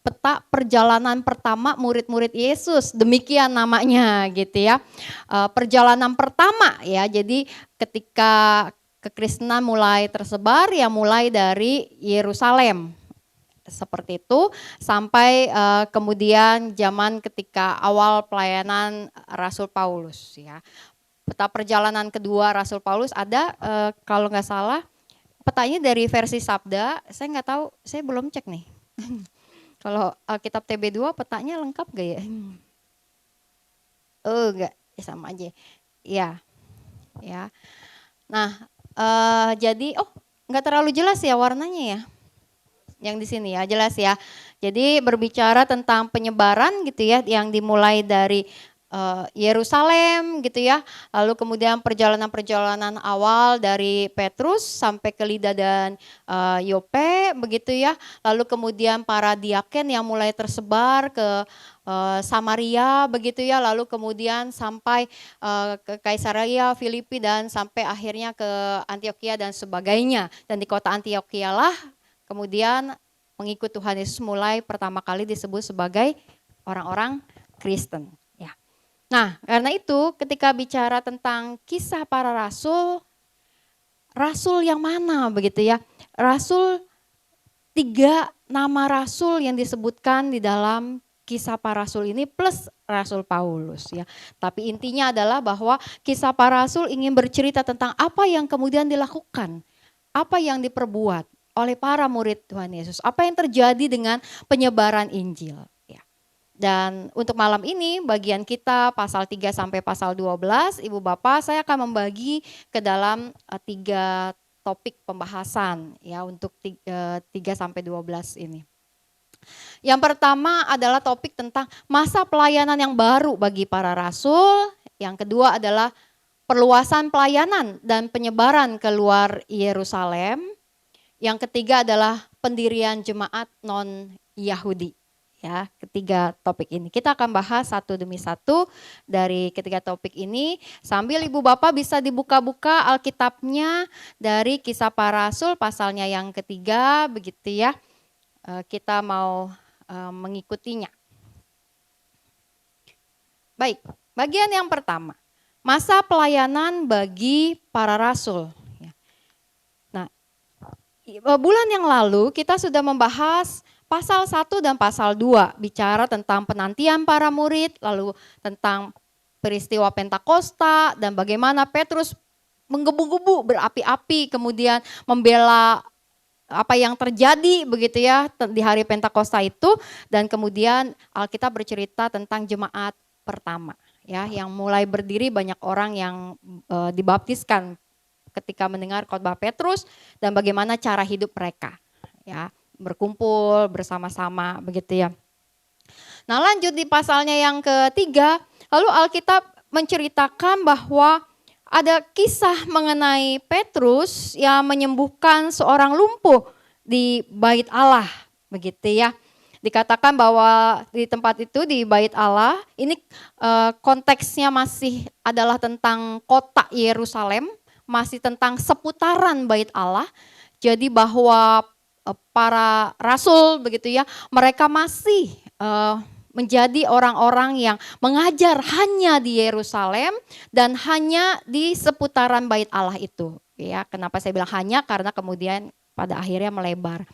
peta perjalanan pertama murid-murid Yesus, demikian namanya gitu ya. Perjalanan pertama ya, jadi ketika kekristenan mulai tersebar ya mulai dari Yerusalem. Seperti itu sampai kemudian zaman ketika awal pelayanan Rasul Paulus ya. Peta perjalanan kedua Rasul Paulus ada kalau nggak salah petanya dari versi Sabda, saya nggak tahu, saya belum cek nih. Kalau Alkitab TB2 petanya lengkap gak ya? Oh enggak, ya sama aja. Ya. Nah, jadi enggak terlalu jelas ya warnanya ya. Yang di sini ya, jelas ya. Jadi berbicara tentang penyebaran gitu ya, yang dimulai dari Yerusalem gitu ya. Lalu kemudian perjalanan-perjalanan awal dari Petrus sampai ke Lida dan Yope begitu ya. Lalu kemudian para diaken yang mulai tersebar ke Samaria begitu ya. Lalu kemudian sampai ke Kaisarea, Filipi dan sampai akhirnya ke Antioquia dan sebagainya. Dan di kota Antioquia lah kemudian mengikut Tuhan Yesus mulai pertama kali disebut sebagai orang-orang Kristen. Nah, karena itu ketika bicara tentang Kisah Para Rasul, rasul yang mana begitu ya? Rasul, 3 nama rasul yang disebutkan di dalam Kisah Para Rasul ini plus Rasul Paulus ya. Tapi intinya adalah bahwa Kisah Para Rasul ingin bercerita tentang apa yang kemudian dilakukan, apa yang diperbuat oleh para murid Tuhan Yesus, apa yang terjadi dengan penyebaran Injil. Dan untuk malam ini bagian kita pasal 3 sampai pasal 12, Ibu Bapak saya akan membagi ke dalam 3 topik pembahasan ya untuk 3 sampai 12 ini. Yang pertama adalah topik tentang masa pelayanan yang baru bagi para rasul. Yang kedua adalah perluasan pelayanan dan penyebaran keluar Yerusalem. Yang ketiga adalah pendirian jemaat non-Yahudi. Ya, ketiga topik ini. Kita akan bahas satu demi satu dari ketiga topik ini. Sambil Ibu Bapak bisa dibuka-buka Alkitabnya dari Kisah Para Rasul pasalnya yang ketiga begitu ya. kita mau mengikutinya. Baik, bagian yang pertama, masa pelayanan bagi para rasul. Nah, bulan yang lalu kita sudah membahas pasal 1 dan pasal 2, bicara tentang penantian para murid, lalu tentang peristiwa Pentakosta dan bagaimana Petrus menggebu-gebu berapi-api kemudian membela apa yang terjadi begitu ya di hari Pentakosta itu, dan kemudian Alkitab bercerita tentang jemaat pertama ya yang mulai berdiri, banyak orang yang dibaptiskan ketika mendengar khotbah Petrus dan bagaimana cara hidup mereka ya, berkumpul bersama-sama begitu ya. Nah, lanjut di pasalnya yang ketiga, lalu Alkitab menceritakan bahwa ada kisah mengenai Petrus yang menyembuhkan seorang lumpuh di bait Allah, begitu ya. Dikatakan bahwa di tempat itu di bait Allah, ini konteksnya masih adalah tentang kota Yerusalem, masih tentang seputaran bait Allah. Jadi bahwa para rasul begitu ya, mereka masih menjadi orang-orang yang mengajar hanya di Yerusalem dan hanya di seputaran bait Allah itu. Ya, kenapa saya bilang hanya? Karena kemudian pada akhirnya melebar.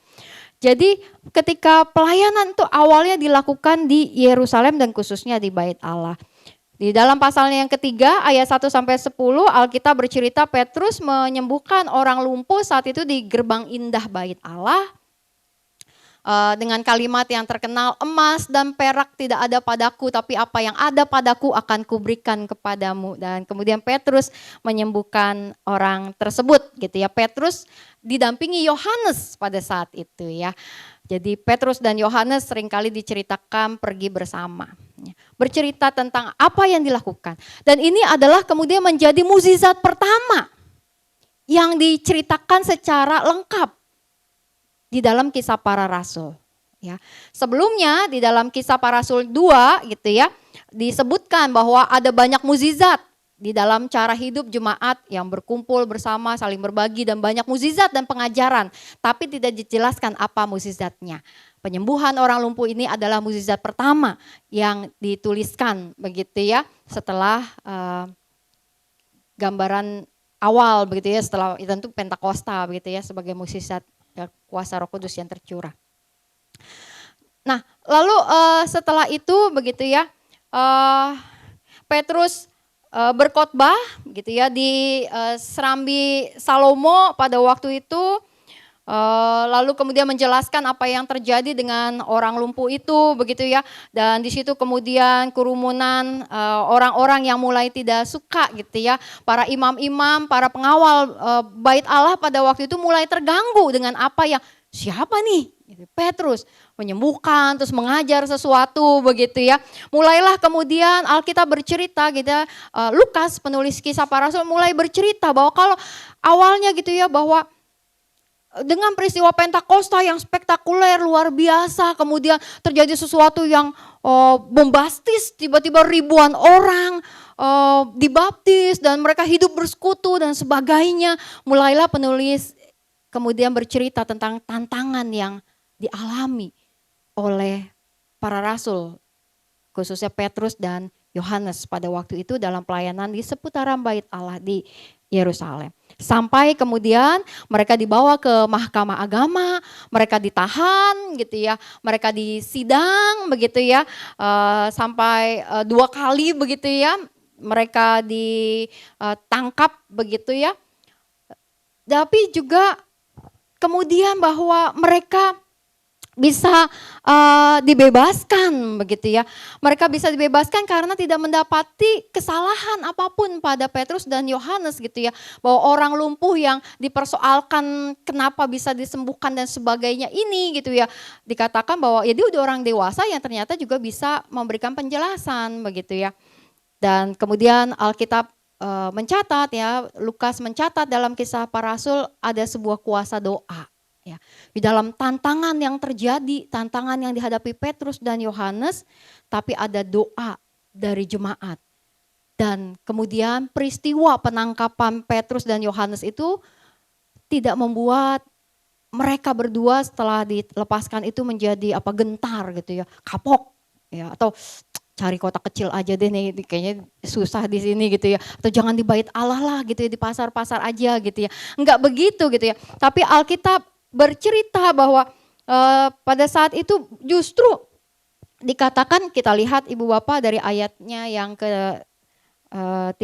Jadi ketika pelayanan itu awalnya dilakukan di Yerusalem dan khususnya di bait Allah. Di dalam pasalnya yang ketiga ayat 1 sampai 10 Alkitab bercerita Petrus menyembuhkan orang lumpuh saat itu di gerbang indah bait Allah. Dengan kalimat yang terkenal, emas dan perak tidak ada padaku, tapi apa yang ada padaku akan kuberikan kepadamu. Dan kemudian Petrus menyembuhkan orang tersebut gitu ya. Petrus didampingi Yohanes pada saat itu ya. Jadi Petrus dan Yohanes seringkali diceritakan pergi bersama. Bercerita tentang apa yang dilakukan. Dan ini adalah kemudian menjadi mukjizat pertama yang diceritakan secara lengkap di dalam kisah para rasul ya. Sebelumnya di dalam kisah para rasul 2 gitu ya, disebutkan bahwa ada banyak mukjizat di dalam cara hidup jemaat yang berkumpul bersama, saling berbagi dan banyak mukjizat dan pengajaran, tapi tidak dijelaskan apa mukjizatnya. Penyembuhan orang lumpuh ini adalah mukjizat pertama yang dituliskan begitu ya, setelah gambaran awal begitu ya, setelah itu Pentakosta begitu ya, sebagai mukjizat kuasa Roh Kudus yang tercurah. Nah, lalu setelah itu begitu ya, Petrus berkhotbah gitu ya di Serambi Salomo pada waktu itu, lalu kemudian menjelaskan apa yang terjadi dengan orang lumpuh itu begitu ya, dan di situ kemudian kerumunan orang-orang yang mulai tidak suka gitu ya, para imam-imam, para pengawal bait Allah pada waktu itu mulai terganggu dengan apa yang siapa nih? Petrus menyembuhkan, terus mengajar sesuatu begitu ya. Mulailah kemudian Alkitab bercerita gitu ya, Lukas penulis kisah para rasul mulai bercerita bahwa kalau awalnya gitu ya, bahwa dengan peristiwa Pentakosta yang spektakuler luar biasa, kemudian terjadi sesuatu yang bombastis, tiba-tiba ribuan orang dibaptis dan mereka hidup bersekutu dan sebagainya. Mulailah penulis kemudian bercerita tentang tantangan yang dialami oleh para rasul, khususnya Petrus dan Yohanes pada waktu itu dalam pelayanan di seputaran bait Allah di Yerusalem. Sampai kemudian mereka dibawa ke mahkamah agama, mereka ditahan gitu ya, mereka disidang begitu ya, sampai 2 kali begitu ya, mereka ditangkap begitu ya. Tapi juga kemudian bahwa mereka bisa dibebaskan begitu ya. Mereka bisa dibebaskan karena tidak mendapati kesalahan apapun pada Petrus dan Yohanes gitu ya. Bahwa orang lumpuh yang dipersoalkan kenapa bisa disembuhkan dan sebagainya ini gitu ya. Dikatakan bahwa ya dia udah orang dewasa yang ternyata juga bisa memberikan penjelasan begitu ya. Dan kemudian Alkitab mencatat ya, Lukas mencatat dalam kisah para rasul ada sebuah kuasa doa. Ya, di dalam tantangan yang terjadi, tantangan yang dihadapi Petrus dan Yohanes, tapi ada doa dari jemaat. Dan kemudian peristiwa penangkapan Petrus dan Yohanes itu tidak membuat mereka berdua setelah dilepaskan itu menjadi gentar gitu ya, kapok ya, atau cari kotak kecil aja deh nih, kayaknya susah di sini gitu ya, atau jangan di bait Allah lah gitu ya, di pasar-pasar aja gitu ya. Enggak begitu gitu ya. Tapi Alkitab bercerita bahwa pada saat itu justru dikatakan, kita lihat Ibu Bapak dari ayatnya yang ke 31.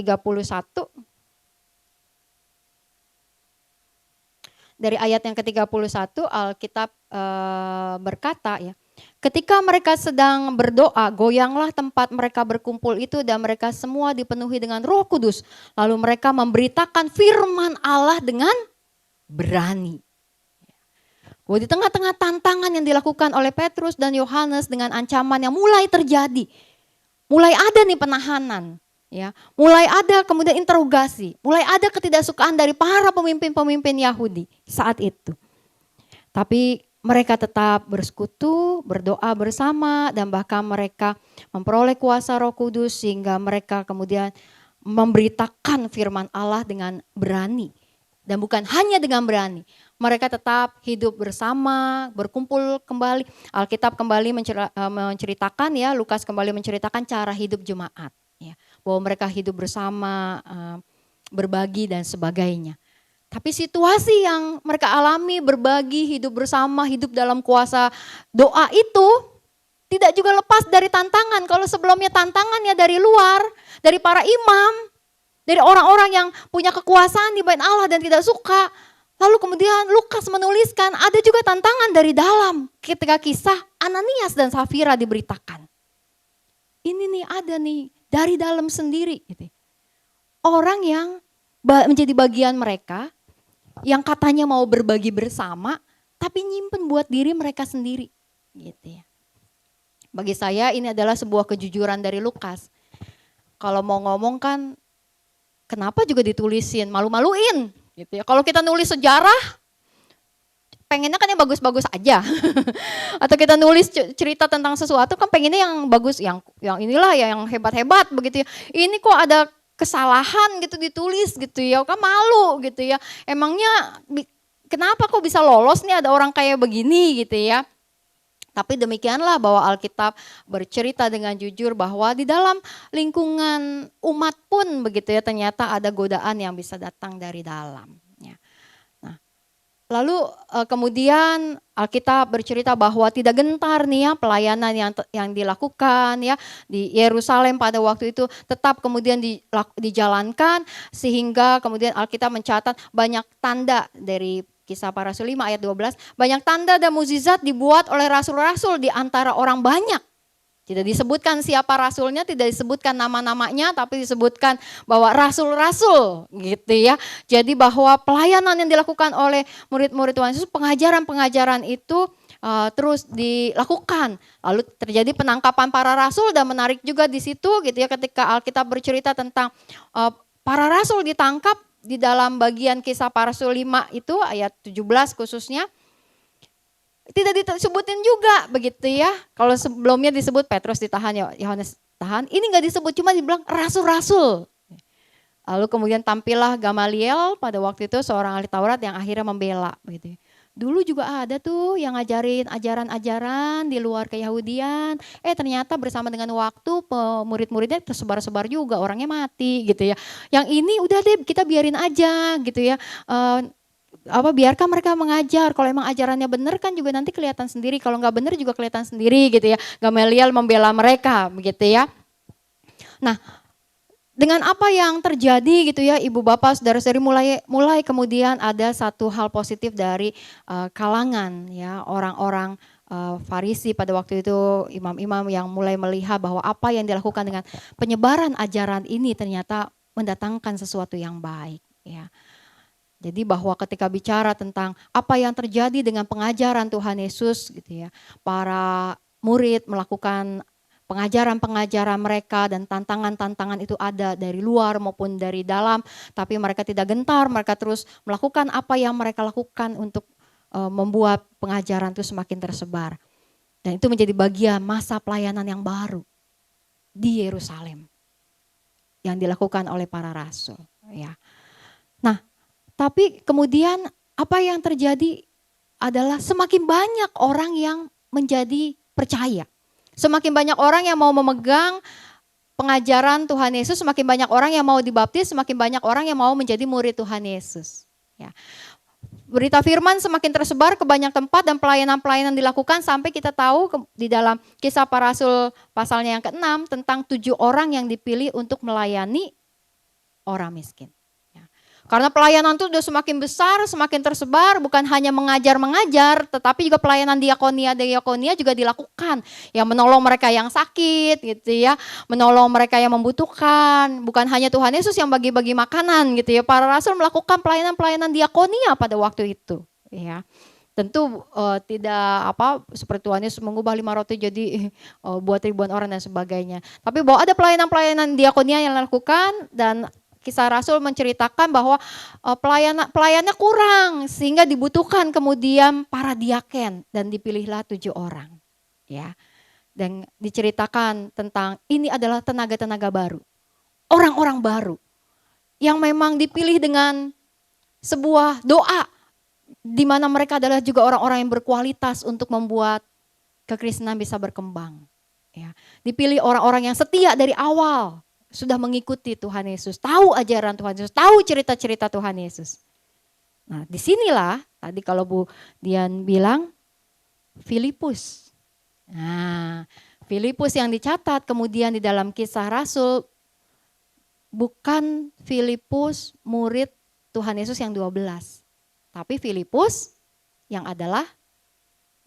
Dari ayat yang ke-31 Alkitab berkata ya, ketika mereka sedang berdoa, goyanglah tempat mereka berkumpul itu dan mereka semua dipenuhi dengan Roh Kudus. Lalu mereka memberitakan firman Allah dengan berani. Di tengah-tengah tantangan yang dilakukan oleh Petrus dan Yohanes dengan ancaman yang mulai terjadi, mulai ada nih penahanan. Ya, mulai ada kemudian interogasi, mulai ada ketidaksukaan dari para pemimpin-pemimpin Yahudi saat itu. Tapi mereka tetap bersekutu, berdoa bersama, dan bahkan mereka memperoleh kuasa Roh Kudus sehingga mereka kemudian memberitakan firman Allah dengan berani. Dan bukan hanya dengan berani, mereka tetap hidup bersama, berkumpul kembali. Alkitab kembali menceritakan ya, Lukas kembali menceritakan cara hidup jemaat. Ya, bahwa mereka hidup bersama, berbagi dan sebagainya. Tapi situasi yang mereka alami, berbagi, hidup bersama, hidup dalam kuasa doa itu tidak juga lepas dari tantangan. Kalau sebelumnya tantangannya dari luar, dari para imam, dari orang-orang yang punya kekuasaan di bait Allah dan tidak suka. Lalu kemudian Lukas menuliskan ada juga tantangan dari dalam ketika kisah Ananias dan Safira diberitakan. Ini nih ada nih dari dalam sendiri gitu. Orang yang menjadi bagian mereka, yang katanya mau berbagi bersama, tapi nyimpen buat diri mereka sendiri gitu ya. Bagi saya ini adalah sebuah kejujuran dari Lukas. Kalau mau ngomong kan, kenapa juga ditulisin, malu-maluin gitu ya. Kalau kita nulis sejarah, pengennya kan yang bagus-bagus aja. Atau kita nulis cerita tentang sesuatu kan pengennya yang bagus, yang inilah ya, yang hebat-hebat begitu ya. Ini kok ada kesalahan gitu ditulis gitu ya, kan malu gitu ya. Emangnya kenapa kok bisa lolos nih ada orang kayak begini gitu ya. Tapi demikianlah bahwa Alkitab bercerita dengan jujur bahwa di dalam lingkungan umat pun begitu ya, ternyata ada godaan yang bisa datang dari dalam. Ya. Nah, lalu kemudian Alkitab bercerita bahwa tidak gentar nih ya pelayanan yang dilakukan ya di Yerusalem pada waktu itu, tetap kemudian dijalankan, sehingga kemudian Alkitab mencatat banyak tanda dari Kisah Para Rasul 5 ayat 12, banyak tanda dan mukjizat dibuat oleh rasul-rasul di antara orang banyak. Tidak disebutkan siapa rasulnya, tidak disebutkan nama-namanya, tapi disebutkan bahwa rasul-rasul gitu ya. Jadi bahwa pelayanan yang dilakukan oleh murid-murid Tuhan Yesus, pengajaran-pengajaran itu terus dilakukan. Lalu terjadi penangkapan para rasul, dan menarik juga di situ gitu ya, ketika Alkitab bercerita tentang para rasul ditangkap. Di dalam bagian Kisah Para Rasul 5 itu ayat 17 khususnya tidak disebutin juga begitu ya. Kalau sebelumnya disebut Petrus ditahan, Yohanes tahan, ini enggak disebut, cuma dibilang rasul-rasul. Lalu kemudian tampillah Gamaliel pada waktu itu, seorang ahli Taurat yang akhirnya membela begitu. Dulu juga ada tuh yang ngajarin ajaran-ajaran di luar keyahudian. Ternyata bersama dengan waktu murid-muridnya tersebar-sebar juga, orangnya mati gitu ya. Yang ini udah deh kita biarin aja gitu ya. Biarkan mereka mengajar. Kalau emang ajarannya benar kan juga nanti kelihatan sendiri. Kalau nggak benar juga kelihatan sendiri gitu ya. Gamaliel membela mereka begitu ya. Nah, dengan apa yang terjadi gitu ya, Ibu Bapak Saudara-saudari, mulai kemudian ada satu hal positif dari kalangan ya orang-orang Farisi pada waktu itu, imam-imam yang mulai melihat bahwa apa yang dilakukan dengan penyebaran ajaran ini ternyata mendatangkan sesuatu yang baik ya. Jadi bahwa ketika bicara tentang apa yang terjadi dengan pengajaran Tuhan Yesus gitu ya, para murid melakukan pengajaran-pengajaran mereka, dan tantangan-tantangan itu ada dari luar maupun dari dalam, tapi mereka tidak gentar, mereka terus melakukan apa yang mereka lakukan untuk membuat pengajaran itu semakin tersebar. Dan itu menjadi bagian masa pelayanan yang baru di Yerusalem yang dilakukan oleh para rasul ya. Nah, tapi kemudian apa yang terjadi? adalah semakin banyak orang yang menjadi percaya. Semakin banyak orang yang mau memegang pengajaran Tuhan Yesus, semakin banyak orang yang mau dibaptis, semakin banyak orang yang mau menjadi murid Tuhan Yesus. Ya. Berita firman semakin tersebar ke banyak tempat dan pelayanan-pelayanan dilakukan sampai kita tahu di dalam Kisah Para Rasul pasalnya yang ke-6 tentang 7 orang yang dipilih untuk melayani orang miskin. Ya. Karena pelayanan itu sudah semakin besar, semakin tersebar, bukan hanya mengajar-mengajar, tetapi juga pelayanan diakonia juga dilakukan. Yang menolong mereka yang sakit gitu ya, menolong mereka yang membutuhkan. Bukan hanya Tuhan Yesus yang bagi-bagi makanan gitu ya. Para rasul melakukan pelayanan-pelayanan diakonia pada waktu itu ya. Tentu tidak seperti Tuhan Yesus mengubah 5 roti jadi buat ribuan orang dan sebagainya. Tapi bahwa ada pelayanan-pelayanan diakonia yang dilakukan, dan Kisah Rasul menceritakan bahwa pelayannya kurang sehingga dibutuhkan kemudian para diaken dan dipilihlah 7 orang. Ya. Dan diceritakan tentang ini adalah tenaga-tenaga baru. Orang-orang baru yang memang dipilih dengan sebuah doa di mana mereka adalah juga orang-orang yang berkualitas untuk membuat kekristenan bisa berkembang. Ya. Dipilih orang-orang yang setia dari awal. Sudah mengikuti Tuhan Yesus, tahu ajaran Tuhan Yesus, tahu cerita-cerita Tuhan Yesus. Nah, disinilah tadi kalau Bu Dian bilang Filipus. Nah, Filipus yang dicatat kemudian di dalam Kisah Rasul bukan Filipus murid Tuhan Yesus yang 12. Tapi Filipus yang adalah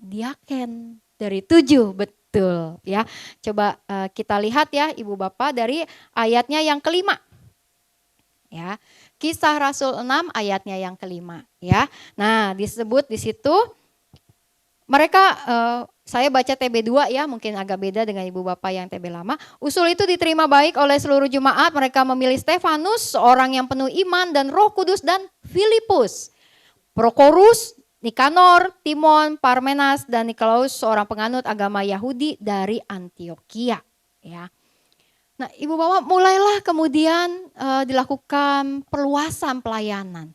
diaken dari 7, betul ya. Coba kita lihat ya Ibu Bapak dari ayatnya yang kelima. Ya, Kisah Rasul 6 ayatnya yang kelima ya. Nah, disebut di situ mereka saya baca TB2 ya, mungkin agak beda dengan Ibu Bapak yang TB lama. Usul itu diterima baik oleh seluruh jemaat. Mereka memilih Stefanus, seorang yang penuh iman dan Roh Kudus, dan Filipus, Prokorus, Nikanor, Timon, Parmenas, dan Nikolaus, seorang penganut agama Yahudi dari Antioquia. Ya. Nah, Ibu Bapak, mulailah kemudian dilakukan perluasan pelayanan.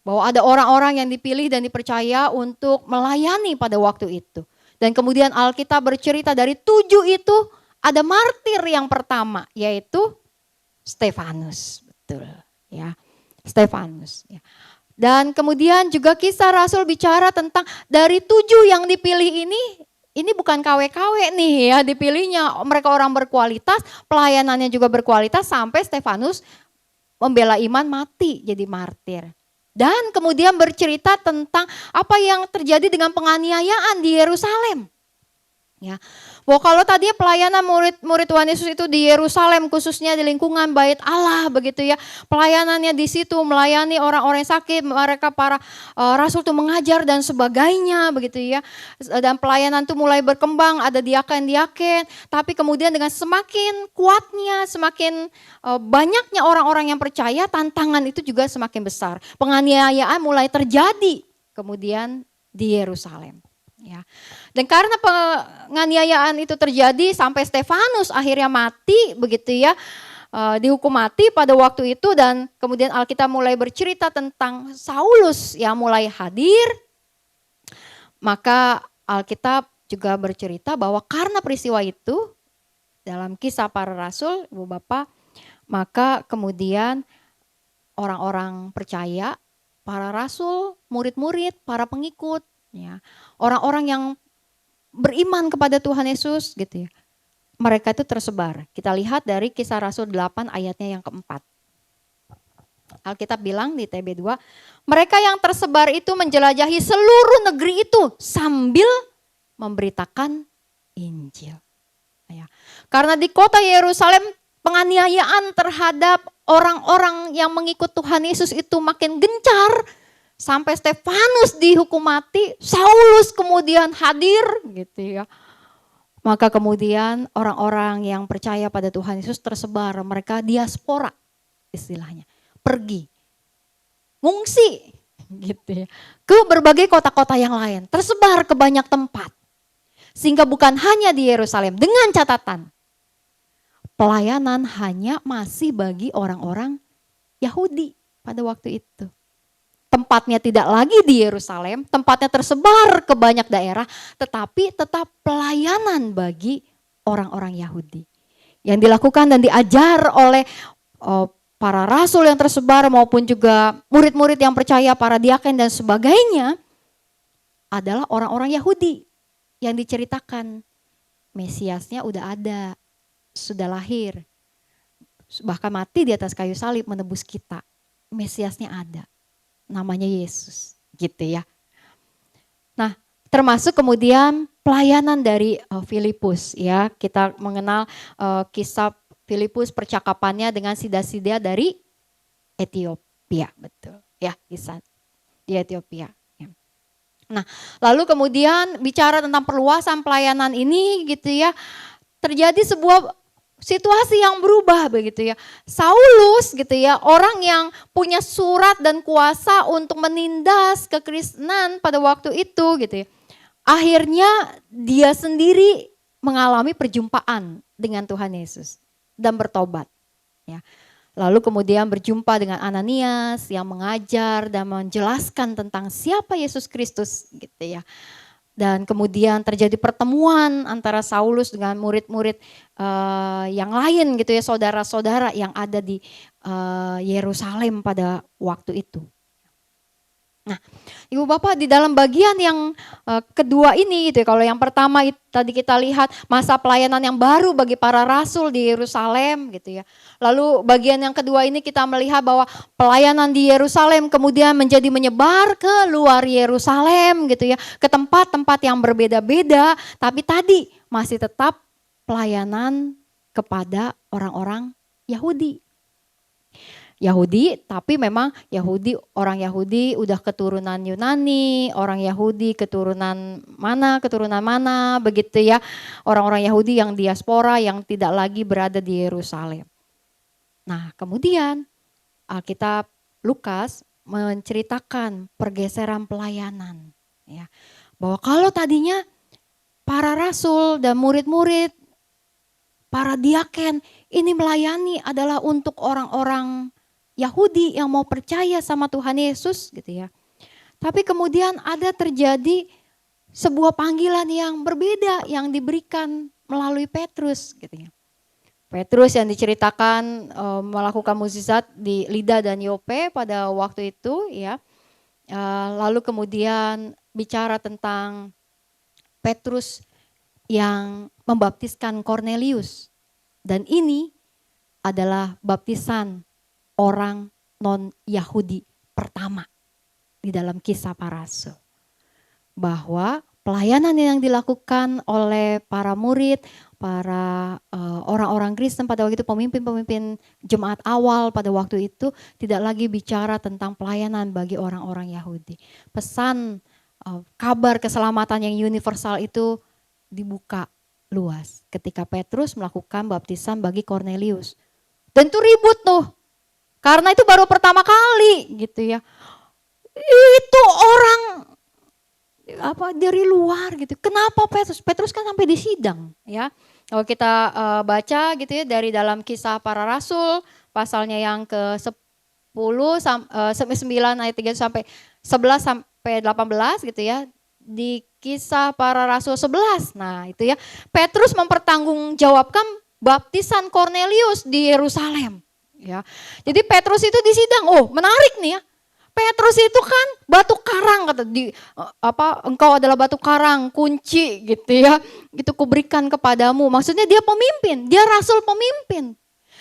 Bahwa ada orang-orang yang dipilih dan dipercaya untuk melayani pada waktu itu. Dan kemudian Alkitab bercerita dari 7 itu ada martir yang pertama, yaitu Stefanus. Betul ya, Stefanus. Ya. Dan kemudian juga Kisah Rasul bicara tentang dari 7 yang dipilih ini bukan KW-KW nih ya dipilihnya. Mereka orang berkualitas, pelayanannya juga berkualitas sampai Stefanus membela iman mati jadi martir. Dan kemudian bercerita tentang apa yang terjadi dengan penganiayaan di Yerusalem. Ya. Bahwa kalau tadinya pelayanan murid Tuhan Yesus itu di Yerusalem, khususnya di lingkungan Bait Allah begitu ya. Pelayanannya di situ melayani orang-orang yang sakit, mereka para rasul itu mengajar dan sebagainya begitu ya. Dan pelayanan itu mulai berkembang, ada diaken-diaken, tapi kemudian dengan semakin kuatnya, semakin banyaknya orang-orang yang percaya, tantangan itu juga semakin besar. Penganiayaan mulai terjadi kemudian di Yerusalem. Ya. Dan karena penganiayaan itu terjadi sampai Stefanus akhirnya mati begitu ya, dihukum mati pada waktu itu, dan kemudian Alkitab mulai bercerita tentang Saulus yang mulai hadir, maka Alkitab juga bercerita bahwa karena peristiwa itu dalam Kisah Para Rasul, Ibu Bapak, maka kemudian orang-orang percaya, para rasul, murid-murid, para pengikut, ya, orang-orang yang beriman kepada Tuhan Yesus gitu ya. Mereka itu tersebar. Kita lihat dari Kisah Rasul 8 ayatnya yang keempat. Alkitab bilang di TB2, mereka yang tersebar itu menjelajahi seluruh negeri itu sambil memberitakan Injil. Ya. Karena di kota Yerusalem penganiayaan terhadap orang-orang yang mengikut Tuhan Yesus itu makin gencar. Sampai Stefanus dihukum mati, Saulus kemudian hadir gitu ya. Maka kemudian orang-orang yang percaya pada Tuhan Yesus tersebar, mereka diaspora istilahnya, pergi, ngungsi gitu ya, ke berbagai kota-kota yang lain, tersebar ke banyak tempat. Sehingga bukan hanya di Yerusalem, dengan catatan pelayanan hanya masih bagi orang-orang Yahudi pada waktu itu. tempatnya tidak lagi di Yerusalem, tempatnya tersebar ke banyak daerah, tetapi tetap pelayanan bagi orang-orang Yahudi. Yang dilakukan dan diajar oleh para rasul yang tersebar maupun juga murid-murid yang percaya, para diaken dan sebagainya adalah orang-orang Yahudi yang diceritakan. Mesiasnya udah ada, sudah lahir, bahkan mati di atas kayu salib menebus kita. Mesiasnya ada, namanya Yesus, gitu ya. Nah, termasuk kemudian pelayanan dari Filipus ya. Kita mengenal kisah Filipus, percakapannya dengan sida-sida dari Ethiopia, betul ya, kisah di Ethiopia. Ya. Nah, lalu kemudian bicara tentang perluasan pelayanan ini gitu ya, terjadi sebuah situasi yang berubah begitu ya. Saulus gitu ya, orang yang punya surat dan kuasa untuk menindas kekristenan pada waktu itu gitu ya. Akhirnya dia sendiri mengalami perjumpaan dengan Tuhan Yesus dan bertobat ya. Lalu kemudian berjumpa dengan Ananias yang mengajar dan menjelaskan tentang siapa Yesus Kristus gitu ya. Dan kemudian terjadi pertemuan antara Saulus dengan murid-murid yang lain gitu ya, saudara-saudara yang ada di Yerusalem pada waktu itu. Nah, Ibu Bapak, di dalam bagian yang kedua ini gitu ya, kalau yang pertama tadi kita lihat masa pelayanan yang baru bagi para rasul di Yerusalem gitu ya. Lalu bagian yang kedua ini kita melihat bahwa pelayanan di Yerusalem kemudian menjadi menyebar ke luar Yerusalem gitu ya, ke tempat-tempat yang berbeda-beda, tapi tadi masih tetap pelayanan kepada orang-orang Yahudi. Tapi memang orang Yahudi udah keturunan Yunani, orang Yahudi keturunan mana begitu ya. Orang-orang Yahudi yang diaspora yang tidak lagi berada di Yerusalem. Nah, kemudian Alkitab Lukas menceritakan pergeseran pelayanan ya. Bahwa kalau tadinya para rasul dan murid-murid, para diaken ini melayani adalah untuk orang-orang Yahudi yang mau percaya sama Tuhan Yesus gitu ya. Tapi kemudian ada terjadi sebuah panggilan yang berbeda yang diberikan melalui Petrus gitu ya. Petrus yang diceritakan melakukan mukjizat di Lida dan Yope pada waktu itu ya. Lalu kemudian bicara tentang Petrus yang membaptiskan Kornelius. Dan ini adalah baptisan orang non-Yahudi pertama di dalam kisah para rasul. Bahwa pelayanan yang dilakukan oleh para murid, para orang-orang Kristen pada waktu itu, pemimpin-pemimpin jemaat awal pada waktu itu tidak lagi bicara tentang pelayanan bagi orang-orang Yahudi. Pesan kabar keselamatan yang universal itu dibuka luas ketika Petrus melakukan baptisan bagi Kornelius. Dan itu ribut tuh. Karena itu baru pertama kali gitu ya. Itu orang dari luar gitu. Kenapa Petrus? Petrus kan sampai di sidang ya. Kalau kita baca gitu ya dari dalam kisah para rasul pasalnya yang ke-10 sampai 9 ayat 3 sampai 11 sampai 18 gitu ya. Di kisah para rasul 11. Nah, itu ya. Petrus mempertanggungjawabkan baptisan Kornelius di Yerusalem. Ya, jadi Petrus itu di sidang, menarik nih ya. Petrus itu kan batu karang kata engkau adalah batu karang kunci gitu ya. Gitu kuberikan kepadamu. Maksudnya dia pemimpin, dia rasul pemimpin.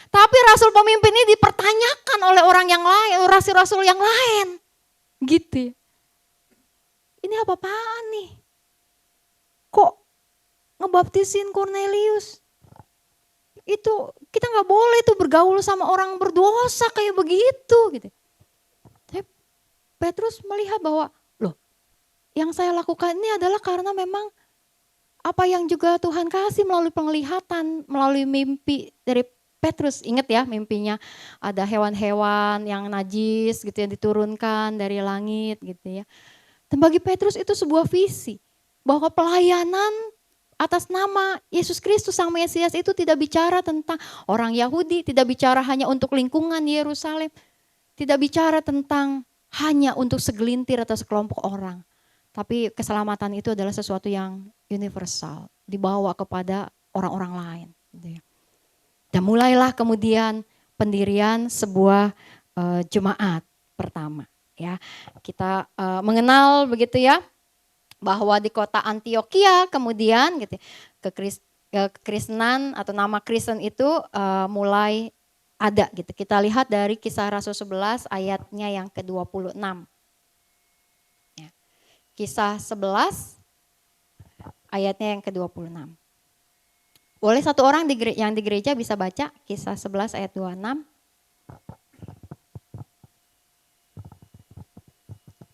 Tapi rasul pemimpin ini dipertanyakan oleh orang yang lain, rasul-rasul yang lain. Gitu. Ini apa-apaan nih? Kok ngebaptisin Kornelius? Itu kita nggak boleh tuh bergaul sama orang berdosa kayak begitu gitu. Tapi Petrus melihat bahwa yang saya lakukan ini adalah karena memang apa yang juga Tuhan kasih melalui penglihatan, melalui mimpi dari Petrus. Ingat ya mimpinya ada hewan-hewan yang najis gitu yang diturunkan dari langit gitu ya. Dan bagi Petrus itu sebuah visi bahwa pelayanan atas nama Yesus Kristus Sang Mesias itu tidak bicara tentang orang Yahudi, tidak bicara hanya untuk lingkungan Yerusalem, tidak bicara tentang hanya untuk segelintir atau sekelompok orang. Tapi keselamatan itu adalah sesuatu yang universal, dibawa kepada orang-orang lain. Gitu ya. Dan mulailah kemudian pendirian sebuah jemaat pertama. Ya, kita mengenal begitu ya, bahwa di kota Antioquia kemudian gitu, kekristenan atau nama Kristen itu mulai ada gitu. Kita lihat dari Kisah Rasul 11 ayatnya yang ke-26. Ya. Kisah 11 ayatnya yang ke-26. Boleh satu orang yang di gereja bisa baca Kisah 11 ayat 26.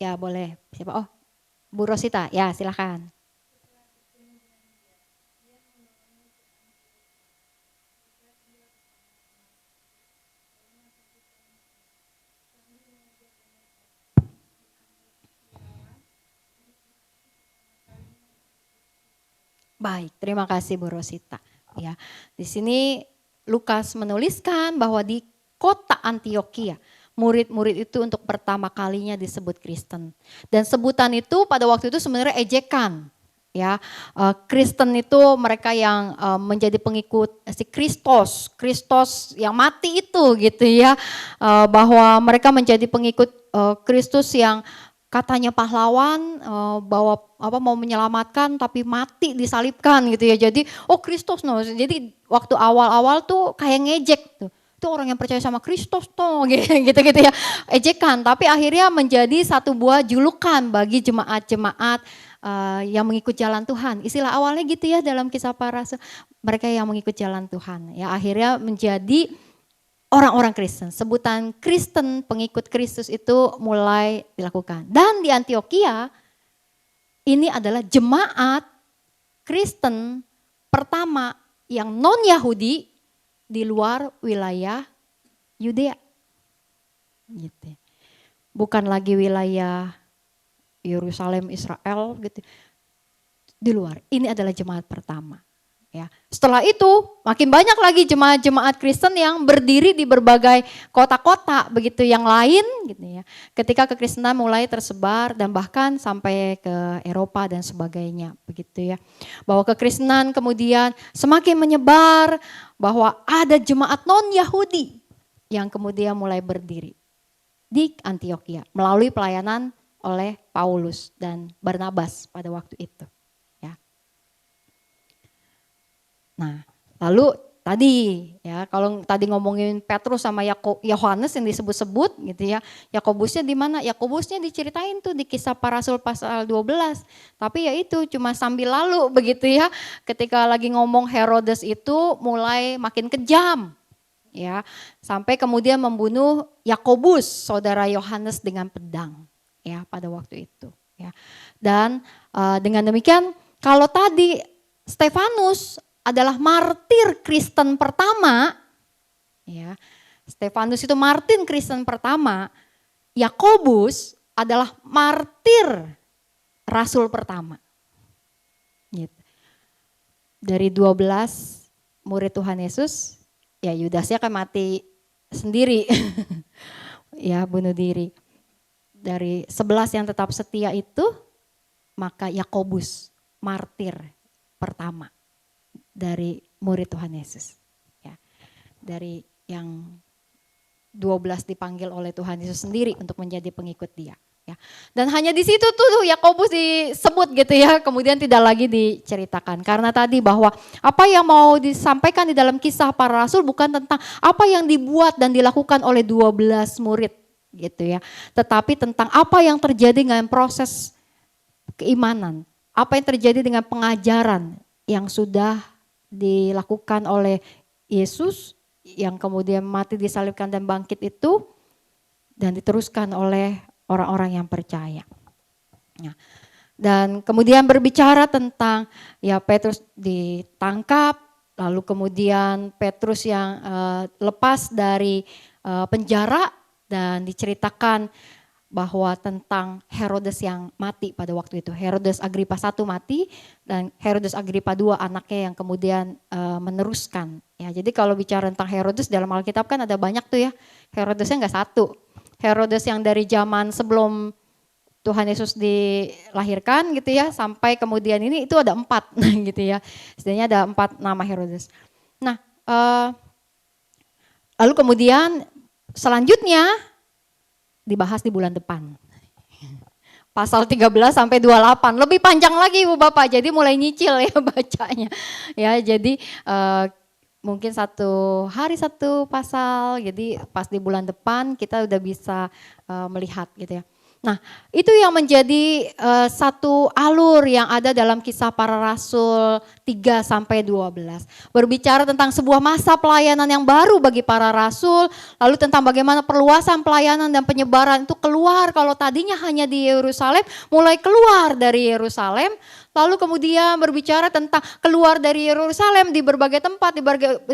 Ya boleh. Siapa? Oh, Bu Rosita. Ya silakan. Baik, terima kasih Bu Rosita. Ya, di sini Lukas menuliskan bahwa di kota Antioquia, murid-murid itu untuk pertama kalinya disebut Kristen. Dan sebutan itu pada waktu itu sebenarnya ejekan. Ya, Kristen itu mereka yang menjadi pengikut si Kristus, Kristus yang mati itu gitu ya, bahwa mereka menjadi pengikut Kristus yang katanya pahlawan, bahwa mau menyelamatkan tapi mati disalibkan gitu ya. Jadi Kristus no. Jadi waktu awal-awal tuh kayak ngejek tuh. Itu orang yang percaya sama Kristus tuh gitu-gitu ya. Ejekan, tapi akhirnya menjadi satu buah julukan bagi jemaat-jemaat yang mengikut jalan Tuhan. Istilah awalnya gitu ya dalam Kisah Para Rasul, mereka yang mengikut jalan Tuhan. Ya akhirnya menjadi orang-orang Kristen, sebutan Kristen, pengikut Kristus itu mulai dilakukan. Dan di Antioquia ini adalah jemaat Kristen pertama yang non-Yahudi di luar wilayah Yudea. Gitu. Bukan lagi wilayah Yerusalem, Israel gitu. Di luar. Ini adalah jemaat pertama. Ya. Setelah itu makin banyak lagi jemaat-jemaat Kristen yang berdiri di berbagai kota-kota begitu yang lain gitu ya. Ketika kekristenan mulai tersebar dan bahkan sampai ke Eropa dan sebagainya begitu ya. Bahwa kekristenan kemudian semakin menyebar, bahwa ada jemaat non-Yahudi yang kemudian mulai berdiri di Antioquia melalui pelayanan oleh Paulus dan Barnabas pada waktu itu. Nah, lalu tadi ya kalau tadi ngomongin Petrus sama Yohanes yang disebut-sebut gitu ya. Yakobusnya di mana? Yakobusnya diceritain tuh di Kisah Para Rasul pasal 12. Tapi ya itu cuma sambil lalu begitu ya. Ketika lagi ngomong Herodes itu mulai makin kejam. Ya, sampai kemudian membunuh Yakobus, saudara Yohanes dengan pedang ya pada waktu itu ya. Dan dengan demikian kalau tadi Stefanus adalah martir Kristen pertama, ya. Stefanus itu martir Kristen pertama, Yakobus adalah martir rasul pertama. Gitu. Dari 12 murid Tuhan Yesus, ya Yudasnya kan mati sendiri, ya bunuh diri. Dari 11 yang tetap setia itu, maka Yakobus martir pertama dari murid Tuhan Yesus. Ya. Dari yang 12 dipanggil oleh Tuhan Yesus sendiri untuk menjadi pengikut dia. Ya. Dan hanya di situ tuh Yakobus disebut gitu ya, kemudian tidak lagi diceritakan. Karena tadi bahwa apa yang mau disampaikan di dalam Kisah Para Rasul bukan tentang apa yang dibuat dan dilakukan oleh 12 murid gitu ya. Tetapi tentang apa yang terjadi dengan proses keimanan, apa yang terjadi dengan pengajaran yang sudah dilakukan oleh Yesus yang kemudian mati disalibkan dan bangkit itu dan diteruskan oleh orang-orang yang percaya. Nah, dan kemudian berbicara tentang ya Petrus ditangkap, lalu kemudian Petrus yang lepas dari penjara dan diceritakan bahwa tentang Herodes yang mati pada waktu itu. Herodes Agripa I mati dan Herodes Agripa II anaknya yang kemudian meneruskan. Ya, jadi kalau bicara tentang Herodes dalam Alkitab kan ada banyak tuh ya. Herodesnya enggak satu. Herodes yang dari zaman sebelum Tuhan Yesus dilahirkan gitu ya, sampai kemudian ini itu ada 4 gitu ya. Setidaknya ada 4 nama Herodes. Nah, lalu kemudian selanjutnya dibahas di bulan depan. Pasal 13 sampai 28, lebih panjang lagi Ibu Bapak, jadi mulai nyicil ya bacanya. Ya, jadi mungkin 1 hari 1 pasal, jadi pas di bulan depan kita udah bisa melihat gitu ya. Nah, itu yang menjadi satu alur yang ada dalam Kisah Para Rasul 3 sampai 12. Berbicara tentang sebuah masa pelayanan yang baru bagi para rasul, lalu tentang bagaimana perluasan pelayanan dan penyebaran itu keluar, kalau tadinya hanya di Yerusalem, mulai keluar dari Yerusalem, lalu kemudian berbicara tentang keluar dari Yerusalem di berbagai tempat,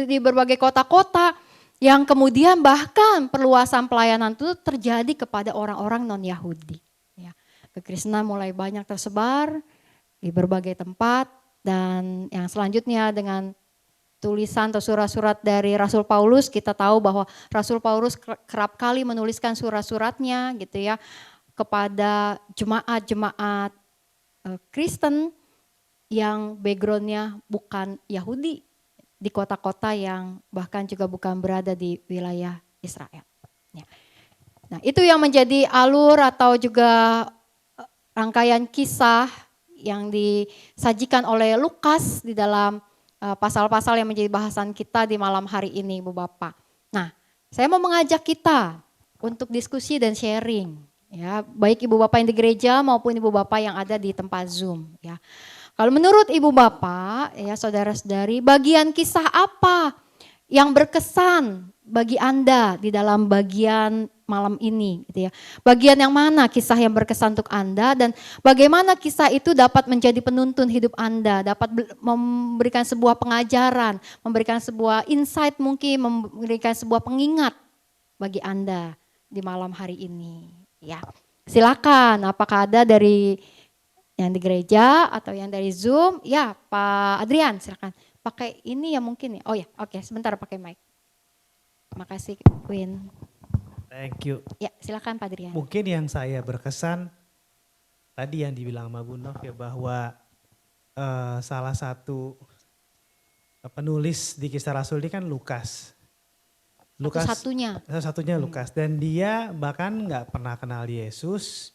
di berbagai kota-kota, yang kemudian bahkan perluasan pelayanan itu terjadi kepada orang-orang non-Yahudi. Ya, kekristenan mulai banyak tersebar di berbagai tempat, dan yang selanjutnya dengan tulisan atau surat-surat dari Rasul Paulus, kita tahu bahwa Rasul Paulus kerap kali menuliskan surat-suratnya gitu ya kepada jemaat-jemaat Kristen yang backgroundnya bukan Yahudi, di kota-kota yang bahkan juga bukan berada di wilayah Israel. Ya. Nah, itu yang menjadi alur atau juga rangkaian kisah yang disajikan oleh Lukas di dalam pasal-pasal yang menjadi bahasan kita di malam hari ini, Ibu Bapak. Nah, saya mau mengajak kita untuk diskusi dan sharing, ya, baik Ibu Bapak yang di gereja maupun Ibu Bapak yang ada di tempat Zoom, ya. Kalau menurut Ibu Bapak, ya saudara-saudari, bagian kisah apa yang berkesan bagi Anda di dalam bagian malam ini gitu ya. Bagian yang mana kisah yang berkesan untuk Anda, dan bagaimana kisah itu dapat menjadi penuntun hidup Anda, dapat memberikan sebuah pengajaran, memberikan sebuah insight, mungkin memberikan sebuah pengingat bagi Anda di malam hari ini, ya. Silakan, apakah ada dari yang di gereja atau yang dari Zoom? Ya, Pak Adrian, silakan. Pakai ini ya mungkin ya. Oh ya, oke, sebentar pakai mic. Makasih, Win. Thank you. Ya, silakan Pak Adrian. Mungkin yang saya berkesan tadi yang dibilang sama Bu Nov ya, bahwa salah satu penulis di Kisah Rasul ini kan Lukas. Satu-satunya Lukas, dan dia bahkan nggak pernah kenal Yesus,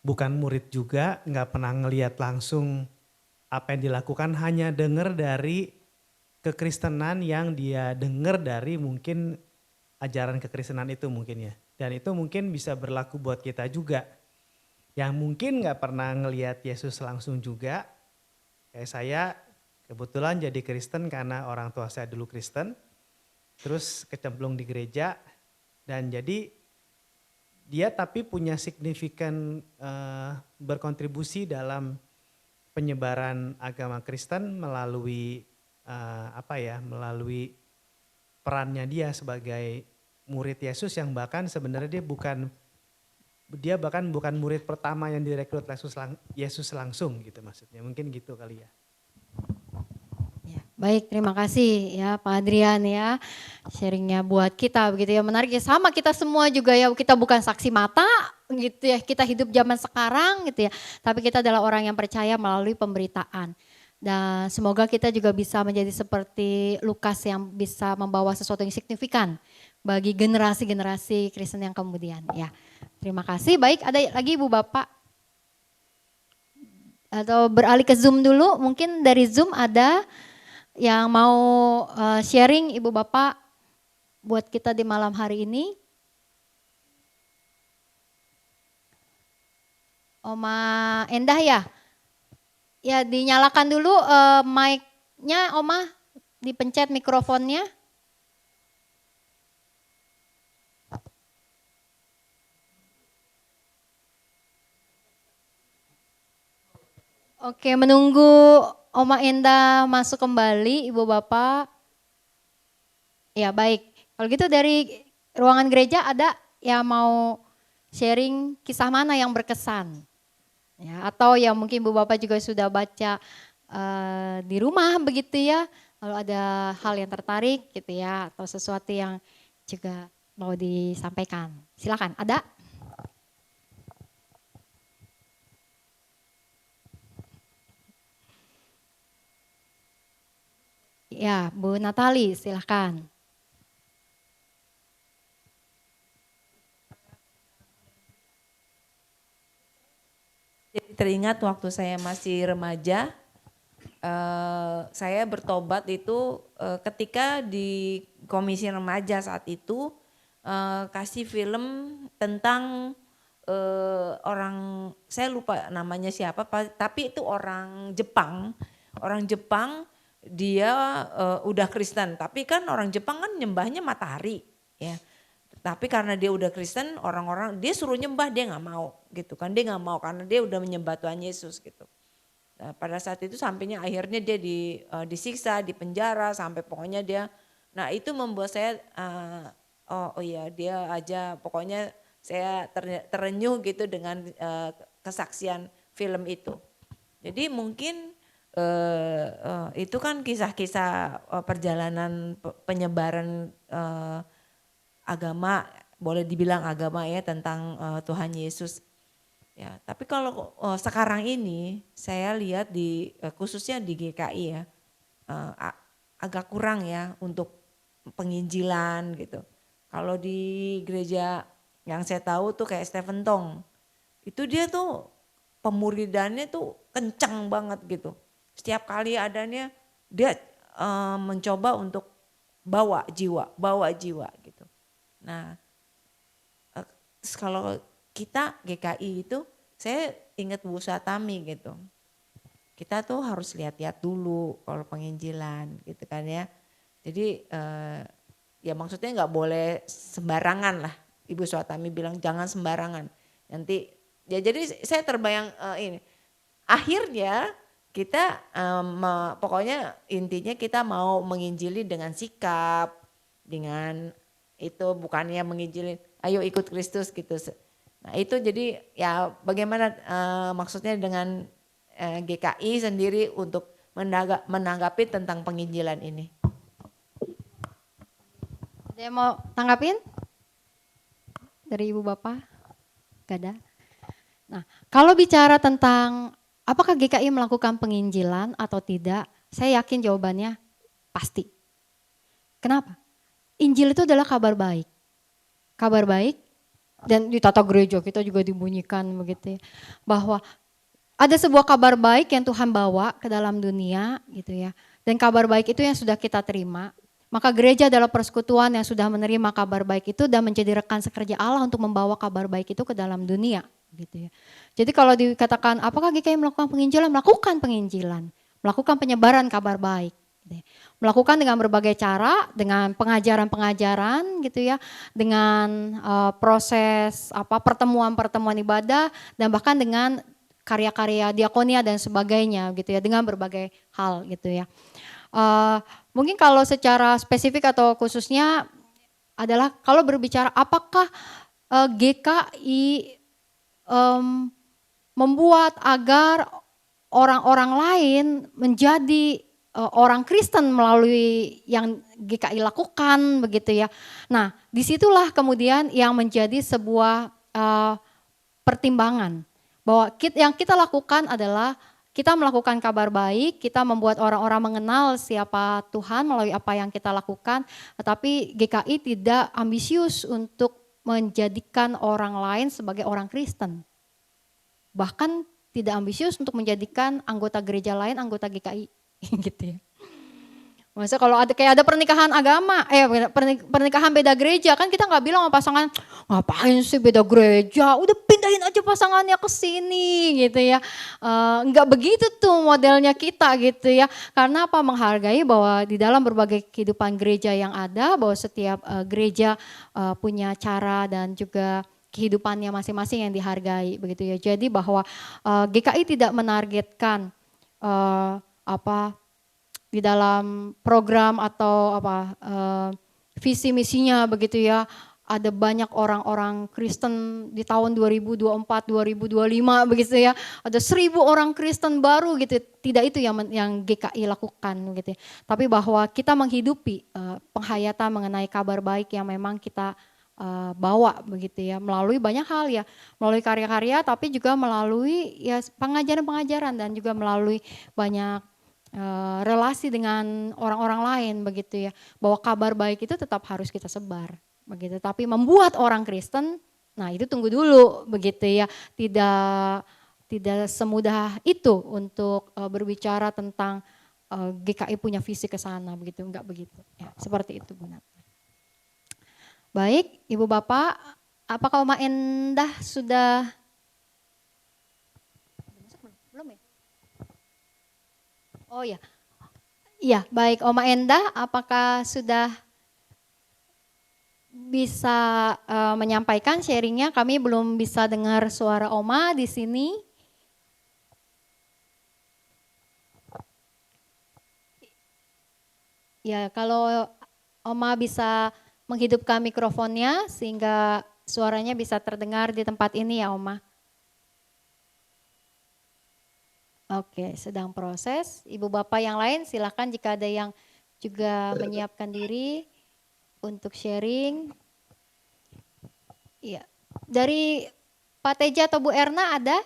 bukan murid juga, nggak pernah ngelihat langsung apa yang dilakukan, hanya dengar dari kekristenan yang dia dengar dari mungkin ajaran kekristenan itu mungkin ya. Dan itu mungkin bisa berlaku buat kita juga, yang mungkin nggak pernah ngelihat Yesus langsung juga. Kayak saya kebetulan jadi Kristen karena orang tua saya dulu Kristen, terus kecemplung di gereja, dan jadi dia tapi punya signifikan berkontribusi dalam penyebaran agama Kristen melalui melalui perannya dia sebagai murid Yesus, yang bahkan sebenarnya dia bahkan bukan murid pertama yang direkrut Yesus langsung gitu, maksudnya mungkin gitu kali ya. Ya, baik, terima kasih ya Pak Adrian ya, sharingnya buat kita begitu ya, menarik ya, sama kita semua juga ya, kita bukan saksi mata gitu ya, kita hidup zaman sekarang gitu ya, tapi kita adalah orang yang percaya melalui pemberitaan. Dan semoga kita juga bisa menjadi seperti Lukas yang bisa membawa sesuatu yang signifikan bagi generasi-generasi Kristen yang kemudian ya. Terima kasih. Baik, ada lagi Ibu Bapak? Atau beralih ke Zoom dulu, mungkin dari Zoom ada yang mau sharing Ibu Bapak buat kita di malam hari ini? Oma Endah ya? Ya, dinyalakan dulu mic-nya Oma, dipencet mikrofonnya. Oke, menunggu Oma Endah masuk kembali, Ibu Bapak. Ya, baik. Kalau gitu dari ruangan gereja ada yang mau sharing kisah mana yang berkesan? Ya, atau yang mungkin Ibu Bapak juga sudah baca di rumah begitu ya, lalu ada hal yang tertarik gitu ya, atau sesuatu yang juga mau disampaikan. Silakan, ada? Ya, Bu Natali, silakan. Jadi teringat waktu saya masih remaja, saya bertobat itu ketika di komisi remaja saat itu kasih film tentang orang, saya lupa namanya siapa, tapi itu orang Jepang dia udah Kristen, tapi kan orang Jepang kan nyembahnya matahari ya. Tapi karena dia udah Kristen, orang-orang dia suruh nyembah, dia nggak mau gitu kan, dia nggak mau karena dia udah menyembah Tuhan Yesus gitu. Nah, pada saat itu sampainya akhirnya dia disiksa, di penjara sampai pokoknya dia, nah itu membuat saya oh iya dia aja, pokoknya saya terenyuh gitu dengan kesaksian film itu. Jadi mungkin itu kan kisah-kisah perjalanan penyebaran agama, boleh dibilang agama ya, tentang Tuhan Yesus. Ya, tapi kalau sekarang ini saya lihat khususnya di GKI ya agak kurang ya untuk penginjilan gitu. Kalau di gereja yang saya tahu tuh kayak Stephen Tong, itu dia tuh pemuridannya tuh kencang banget gitu. Setiap kali adanya dia mencoba untuk bawa jiwa gitu. Nah, kalau kita GKI itu, saya ingat Bu Satami gitu. Kita tuh harus lihat-lihat dulu kalau penginjilan gitu kan ya. Jadi ya maksudnya nggak boleh sembarangan lah. Ibu Satami bilang jangan sembarangan. Nanti ya jadi saya terbayang ini. Akhirnya kita pokoknya intinya kita mau menginjili dengan sikap, dengan itu bukannya menginjilin ayo ikut Kristus gitu. Nah itu jadi ya bagaimana maksudnya dengan GKI sendiri untuk menanggapi tentang penginjilan ini. Ada yang mau tanggapin? Dari Ibu Bapak? Gak ada? Nah kalau bicara tentang apakah GKI melakukan penginjilan atau tidak, saya yakin jawabannya pasti. Kenapa? Injil itu adalah kabar baik. Kabar baik dan di tata gereja kita juga dibunyikan begitu ya. Bahwa ada sebuah kabar baik yang Tuhan bawa ke dalam dunia gitu ya. Dan kabar baik itu yang sudah kita terima. Maka gereja adalah persekutuan yang sudah menerima kabar baik itu dan menjadi rekan sekerja Allah untuk membawa kabar baik itu ke dalam dunia gitu ya. Jadi kalau dikatakan apakah GKI melakukan penginjilan? Melakukan penginjilan, melakukan penyebaran kabar baik. Melakukan dengan berbagai cara, dengan pengajaran-pengajaran gitu ya, dengan proses pertemuan-pertemuan ibadah dan bahkan dengan karya-karya diakonia dan sebagainya gitu ya, dengan berbagai hal gitu ya. Mungkin kalau secara spesifik atau khususnya adalah kalau berbicara apakah GKI membuat agar orang-orang lain menjadi orang Kristen melalui yang GKI lakukan begitu ya. Nah disitulah kemudian yang menjadi sebuah pertimbangan bahwa yang kita lakukan adalah kita melakukan kabar baik, kita membuat orang-orang mengenal siapa Tuhan melalui apa yang kita lakukan, tetapi GKI tidak ambisius untuk menjadikan orang lain sebagai orang Kristen. Bahkan tidak ambisius untuk menjadikan anggota gereja lain anggota GKI. Gitu ya. Maksudnya kalau ada pernikahan agama, pernikahan beda gereja kan kita nggak bilang sama pasangan ngapain sih beda gereja, udah pindahin aja pasangannya ke sini gitu ya. Nggak begitu tuh modelnya kita gitu ya. Karena apa? Menghargai bahwa di dalam berbagai kehidupan gereja yang ada, bahwa setiap gereja punya cara dan juga kehidupannya masing-masing yang dihargai begitu ya. Jadi bahwa GKI tidak menargetkan di dalam program atau visi misinya begitu ya, ada banyak orang-orang Kristen di tahun 2024 2025 begitu ya, ada 1.000 orang Kristen baru gitu. Tidak itu yang GKI lakukan gitu ya. Tapi bahwa kita menghidupi penghayatan mengenai kabar baik yang memang kita bawa begitu ya, melalui banyak hal ya, melalui karya-karya tapi juga melalui ya pengajaran-pengajaran dan juga melalui banyak relasi dengan orang-orang lain begitu ya. Bahwa kabar baik itu tetap harus kita sebar begitu. Tapi membuat orang Kristen, nah itu tunggu dulu begitu ya. Tidak semudah itu untuk berbicara tentang GKI punya visi ke sana begitu, enggak begitu. Ya, seperti itu Bu Nat. Baik, Ibu Bapak, apakah Oma Endah sudah belum ya? Oh ya. Iya, baik Oma Endah, apakah sudah bisa menyampaikan sharingnya? Kami belum bisa dengar suara Oma di sini. Ya, kalau Oma bisa menghidupkan mikrofonnya sehingga suaranya bisa terdengar di tempat ini ya Oma. Oke, sedang proses. Ibu Bapak yang lain silakan jika ada yang juga menyiapkan diri untuk sharing. Iya. Dari Pak Teja atau Bu Erna ada?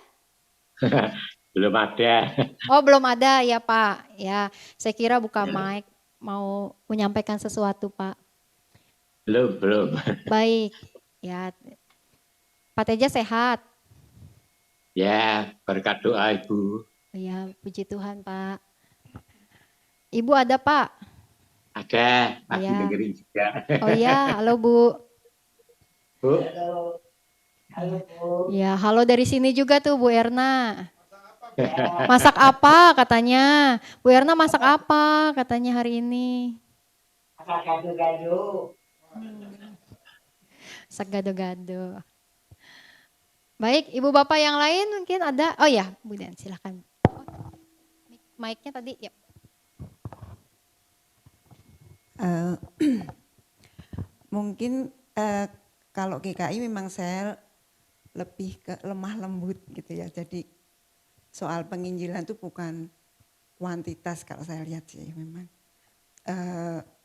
Belum ada. Oh, belum ada ya Pak. Ya, saya kira buka mic mau menyampaikan sesuatu Pak. Belum. Baik. Ya. Pak Teja sehat? Ya, berkat doa Ibu. Ya, puji Tuhan Pak. Ibu ada Pak? Ada, lagi Ya. dengerin juga. Oh ya, halo Bu. Bu, Ya, halo dari sini juga tuh Bu Erna. Masak apa katanya? Bu Erna masak apa katanya hari ini? Masak gado-gado. Masak gado-gado. Baik, Ibu Bapak yang lain mungkin ada. Oh ya, Bu Dan silakan. Mic-nya tadi, ya. Mungkin kalau GKI memang saya lebih ke lemah lembut gitu ya. Jadi soal penginjilan itu bukan kuantitas kalau saya lihat sih memang.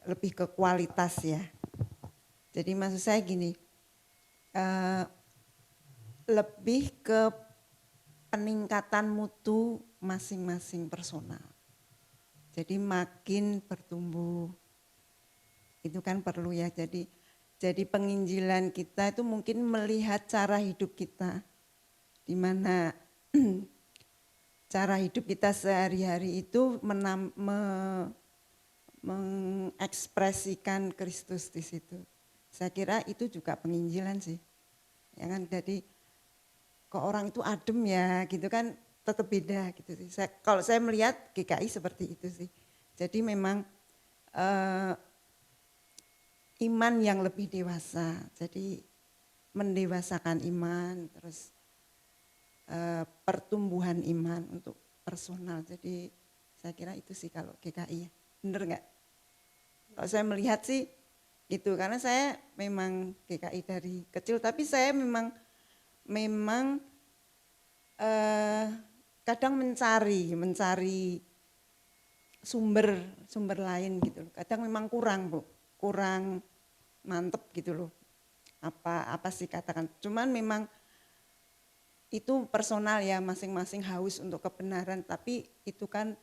Lebih ke kualitas ya. Jadi maksud saya gini, lebih ke peningkatan mutu masing-masing personal. Jadi makin bertumbuh, itu kan perlu ya. Jadi penginjilan kita itu mungkin melihat cara hidup kita, di mana cara hidup kita sehari-hari itu mengekspresikan Kristus di situ. Saya kira itu juga penginjilan sih, ya kan. Jadi kok orang itu adem ya, gitu kan, tetap beda gitu sih. Kalau saya melihat GKI seperti itu sih. Jadi memang iman yang lebih dewasa, jadi mendewasakan iman, terus pertumbuhan iman untuk personal. Jadi saya kira itu sih kalau GKI, bener nggak? Kalau saya melihat sih gitu, karena saya memang GKI dari kecil, tapi saya memang kadang mencari sumber lain gitu loh. Kadang memang kurang mantep gitu loh. Apa sih katakan? Cuman memang itu personal ya, masing-masing haus untuk kebenaran. Tapi itu kan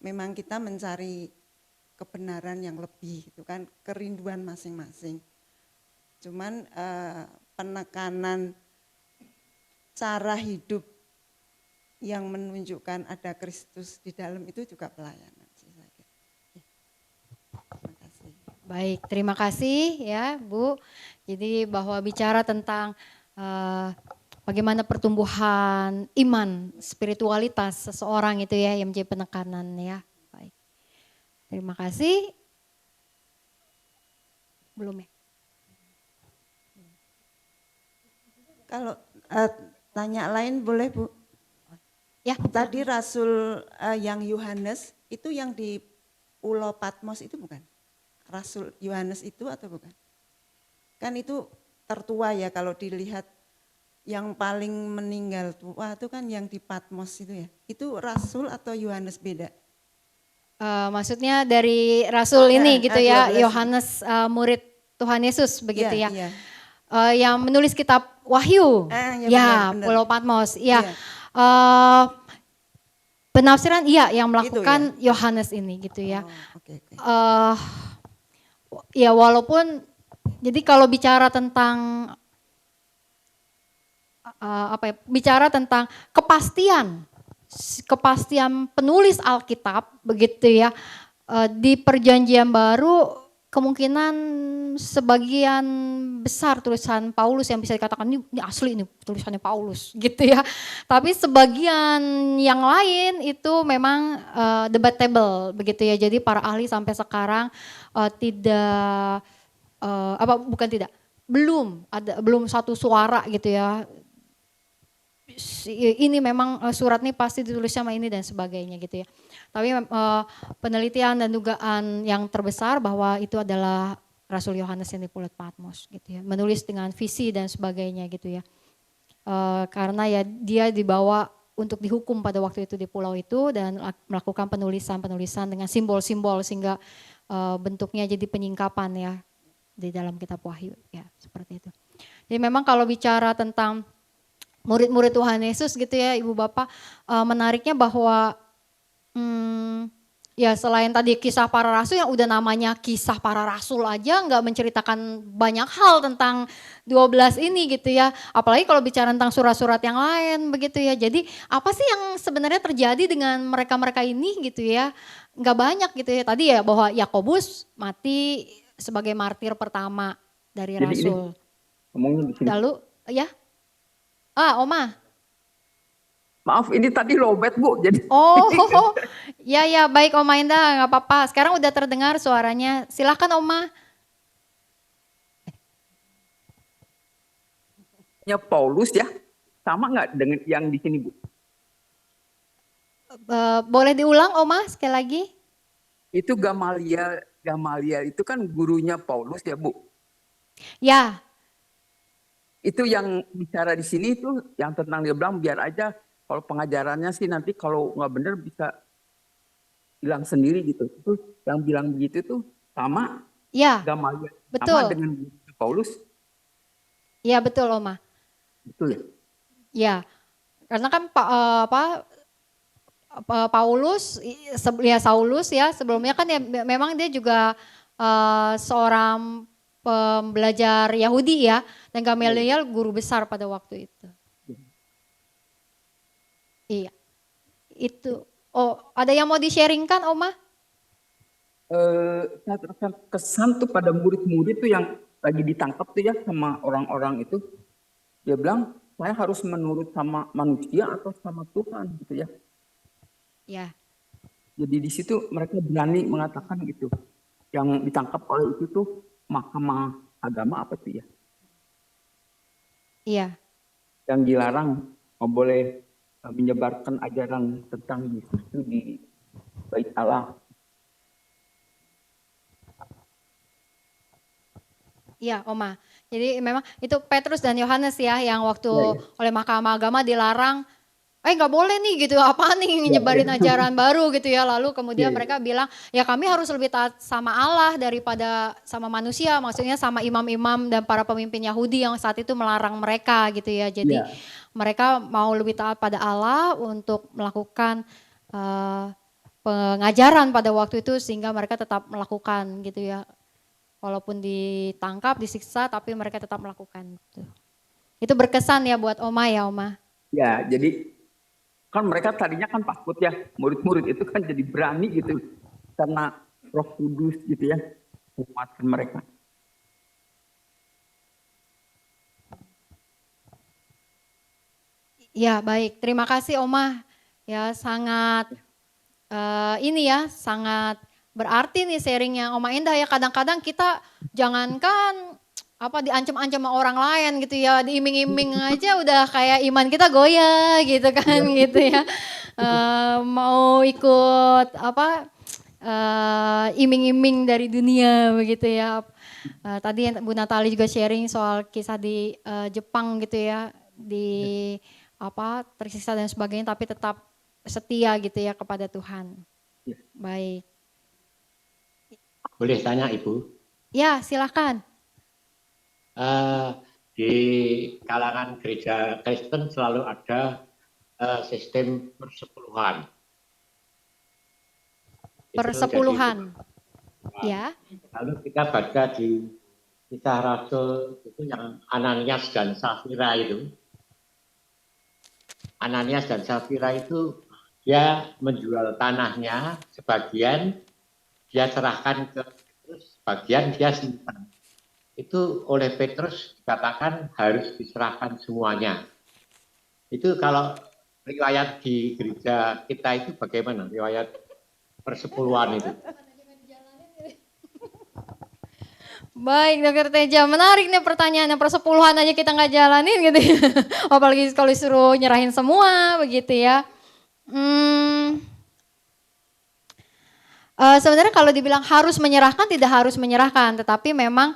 memang kita mencari kebenaran yang lebih, itu kan kerinduan masing-masing. Cuman penekanan cara hidup yang menunjukkan ada Kristus di dalam itu juga pelayanan. Terima kasih. Baik, terima kasih ya Bu. Jadi bahwa bicara tentang bagaimana pertumbuhan iman, spiritualitas seseorang itu ya yang menjadi penekanan ya. Baik, terima kasih. Belum ya? Kalau tanya lain boleh Bu? Ya. Tadi Rasul yang Yohanes itu yang di Pulau Patmos itu bukan? Rasul Yohanes itu atau bukan? Kan itu tertua ya kalau dilihat, yang paling meninggal tua itu kan yang di Patmos itu ya. Itu Rasul atau Yohanes beda? Maksudnya dari Rasul ini gitu ya, 12. Yohanes murid Tuhan Yesus begitu ya. Iya. yang menulis kitab Wahyu. Ah, ya Ya, benar, benar. Pulau Patmos. Iya. Iya. Eh, penafsiran iya yang Gitu melakukan Yohanes ini gitu ya. Oh, oke, oke. eh Ya walaupun jadi kalau bicara tentang apa ya, bicara tentang kepastian penulis Alkitab begitu ya, di Perjanjian Baru kemungkinan sebagian besar tulisan Paulus yang bisa dikatakan ini asli, ini tulisannya Paulus gitu ya. Tapi sebagian yang lain itu memang debatable begitu ya. Jadi para ahli sampai sekarang tidak bukan tidak, belum satu suara gitu ya. Ini memang surat ini pasti ditulis sama ini dan sebagainya gitu ya. Tapi penelitian dan dugaan yang terbesar bahwa itu adalah Rasul Yohanes yang di Pulau Patmos gitu ya. Menulis dengan visi dan sebagainya gitu ya. Karena ya dia dibawa untuk dihukum pada waktu itu di pulau itu dan melakukan penulisan dengan simbol-simbol sehingga bentuknya jadi penyingkapan ya di dalam kitab Wahyu ya, seperti itu. Jadi memang kalau bicara tentang murid-murid Tuhan Yesus gitu ya Ibu Bapak, menariknya bahwa ya selain tadi kisah para rasul yang udah namanya kisah para rasul aja nggak menceritakan banyak hal tentang 12 ini gitu ya. Apalagi kalau bicara tentang surat-surat yang lain begitu ya. Jadi apa sih yang sebenarnya terjadi dengan mereka-mereka ini gitu ya. Nggak banyak gitu ya. Tadi ya bahwa Yakobus mati sebagai martir pertama dari Jadi ini rasul. ngomongnya di sini. Lalu ya. Oma. Maaf, ini tadi lowbat Bu. Jadi Oh, ya baik Oma Indah, nggak apa-apa. Sekarang udah terdengar suaranya. Silahkan Oma. nya Paulus ya, sama nggak dengan yang di sini Bu? Boleh diulang Oma sekali lagi? Itu Gamaliel itu kan gurunya Paulus ya Bu. Ya, Itu yang bicara di sini itu yang tentang dia bilang biar aja kalau pengajarannya sih nanti kalau nggak benar bisa hilang sendiri gitu. Itu yang bilang begitu tuh sama ya, Gamaliel sama betul. dengan Paulus, Ya betul Oma. betul ya? Ya, karena kan Paulus, ya Saulus ya sebelumnya kan ya memang dia juga seorang pembelajar Yahudi ya, dan Gamaliel guru besar pada waktu itu. Iya, itu. Oh, ada yang mau di-sharingkan Oma? Kesan tuh pada murid-murid tuh yang lagi ditangkap tuh ya sama orang-orang itu, dia bilang saya harus menurut sama manusia atau sama Tuhan gitu ya. Ya, Jadi di situ mereka berani mengatakan gitu. Yang ditangkap oleh itu tuh mahkamah agama apa tuh ya? iya. Yang dilarang nggak boleh menyebarkan ajaran tentang Yesus itu di Bait Allah. Iya, Oma. Jadi memang itu Petrus dan Yohanes ya yang waktu oleh Mahkamah Agama dilarang, nggak boleh nih gitu, apa nih nyebarin ajaran baru gitu ya. Lalu kemudian mereka bilang, ya kami harus lebih taat sama Allah daripada sama manusia. Maksudnya sama imam-imam dan para pemimpin Yahudi yang saat itu melarang mereka gitu ya. Jadi mereka mau lebih taat pada Allah untuk melakukan pengajaran pada waktu itu sehingga mereka tetap melakukan gitu ya. Walaupun ditangkap, disiksa, tapi mereka tetap melakukan. Itu berkesan ya buat Oma ya, Oma? Ya, jadi kan mereka tadinya kan takut ya, murid-murid itu kan jadi berani gitu. Karena Roh Kudus gitu ya, menguatkan mereka. Ya baik, terima kasih Oma. Ya sangat, ini ya, sangat berarti nih sharingnya Oma Indah ya. Kadang-kadang kita jangankan diancam-ancam sama orang lain gitu ya, diiming-iming aja udah kayak iman kita goyah gitu kan gitu ya. Mau ikut iming-iming dari dunia begitu ya. Tadi Bu Natali juga sharing soal kisah di Jepang gitu ya, di tersiksa dan sebagainya, tapi tetap setia gitu ya kepada Tuhan. Baik. Boleh tanya Ibu? Ya, silakan. di kalangan gereja Kristen selalu ada sistem persepuluhan. Itu Persepuluhan. jadi, Ya. lalu kita baca di Kisah Rasul itu yang Ananias dan Safira itu. Ananias dan Safira itu dia menjual tanahnya, sebagian dia serahkan ke Petrus, sebagian dia simpan. Itu oleh Petrus dikatakan harus diserahkan semuanya. Itu kalau riwayat di gereja kita itu bagaimana? Riwayat persepuluhan itu. Baik, Dokter Teja, menarik nih pertanyaannya. Persepuluhan aja kita nggak jalanin gitu ya. Apalagi kalau disuruh nyerahin semua begitu ya. Sebenarnya kalau dibilang harus menyerahkan, tidak harus menyerahkan, tetapi memang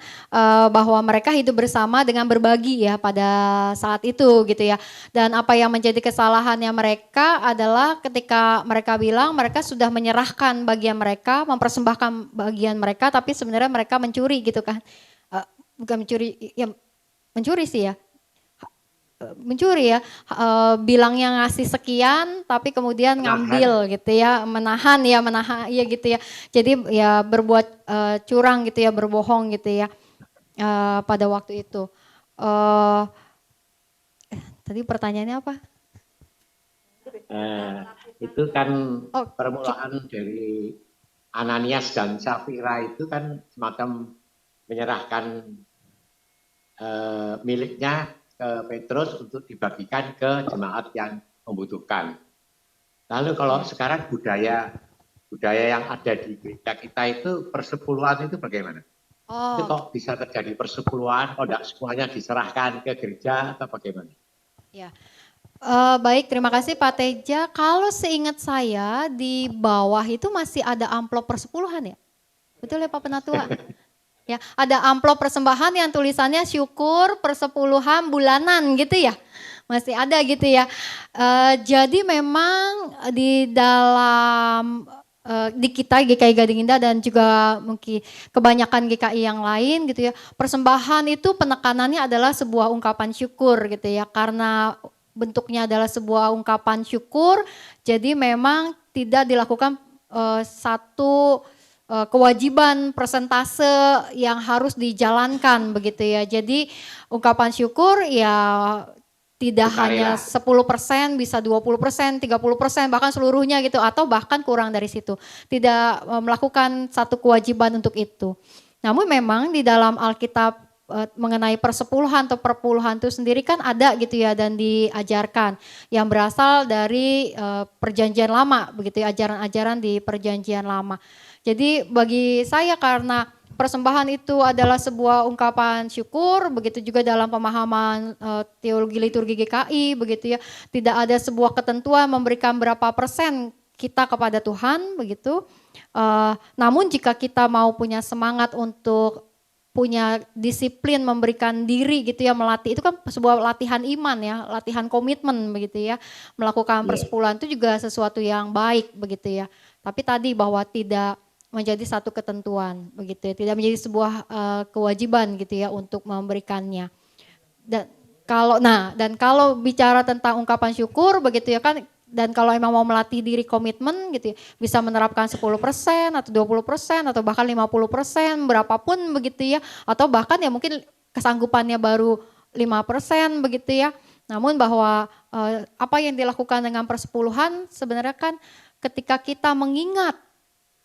bahwa mereka hidup bersama dengan berbagi ya pada saat itu gitu ya. Dan apa yang menjadi kesalahannya mereka adalah ketika mereka bilang mereka sudah menyerahkan bagian mereka, mempersembahkan bagian mereka, tapi sebenarnya mereka mencuri gitu kan. Bukan mencuri, ya mencuri sih ya. Mencuri ya, bilangnya ngasih sekian tapi kemudian ngambil gitu ya, menahan ya gitu ya. Jadi ya berbuat curang gitu ya, berbohong gitu ya pada waktu itu. Tadi pertanyaannya apa? Itu kan Oh, permulaan dari Ananias dan Safira itu kan semacam menyerahkan miliknya ke Petrus untuk dibagikan ke jemaat yang membutuhkan. Lalu kalau sekarang budaya yang ada di gereja kita itu persepuluhan itu bagaimana? Itu kok bisa terjadi persepuluhan, kok tidak semuanya diserahkan ke gereja atau bagaimana? ya. Baik, terima kasih Pak Teja. Kalau seingat saya di bawah itu masih ada amplop persepuluhan ya? Betul ya Pak Penatua? Ya, ada amplop persembahan yang tulisannya syukur persepuluhan bulanan gitu ya. Masih ada gitu ya. Jadi memang di dalam di kita GKI Gading Indah dan juga mungkin kebanyakan GKI yang lain gitu ya. Persembahan itu penekanannya adalah sebuah ungkapan syukur gitu ya. Karena bentuknya adalah sebuah ungkapan syukur, jadi memang tidak dilakukan satu kewajiban persentase yang harus dijalankan begitu ya. Jadi ungkapan syukur ya tidak hanya 10%, bisa 20%, 30%, bahkan seluruhnya gitu atau bahkan kurang dari situ. Tidak melakukan satu kewajiban untuk itu. Namun memang di dalam Alkitab mengenai persepuluhan atau perpuluhan itu sendiri kan ada gitu ya dan diajarkan yang berasal dari perjanjian lama begitu ya, ajaran-ajaran di perjanjian lama. Jadi bagi saya karena persembahan itu adalah sebuah ungkapan syukur, begitu juga dalam pemahaman teologi liturgi GKI begitu ya, tidak ada sebuah ketentuan memberikan berapa persen kita kepada Tuhan begitu. Namun jika kita mau punya semangat untuk punya disiplin memberikan diri gitu ya, melatih itu kan sebuah latihan iman ya, latihan komitmen begitu ya. Melakukan persepuluhan itu juga sesuatu yang baik begitu ya. Tapi tadi bahwa tidak menjadi satu ketentuan begitu ya, tidak menjadi sebuah kewajiban gitu ya untuk memberikannya. Dan kalau bicara tentang ungkapan syukur begitu ya kan, dan kalau emang mau melatih diri komitmen gitu ya, bisa menerapkan 10% atau 20% atau bahkan 50% berapapun begitu ya, atau bahkan ya mungkin kesanggupannya baru 5% begitu ya. Namun bahwa apa yang dilakukan dengan persepuluhan sebenarnya kan ketika kita mengingat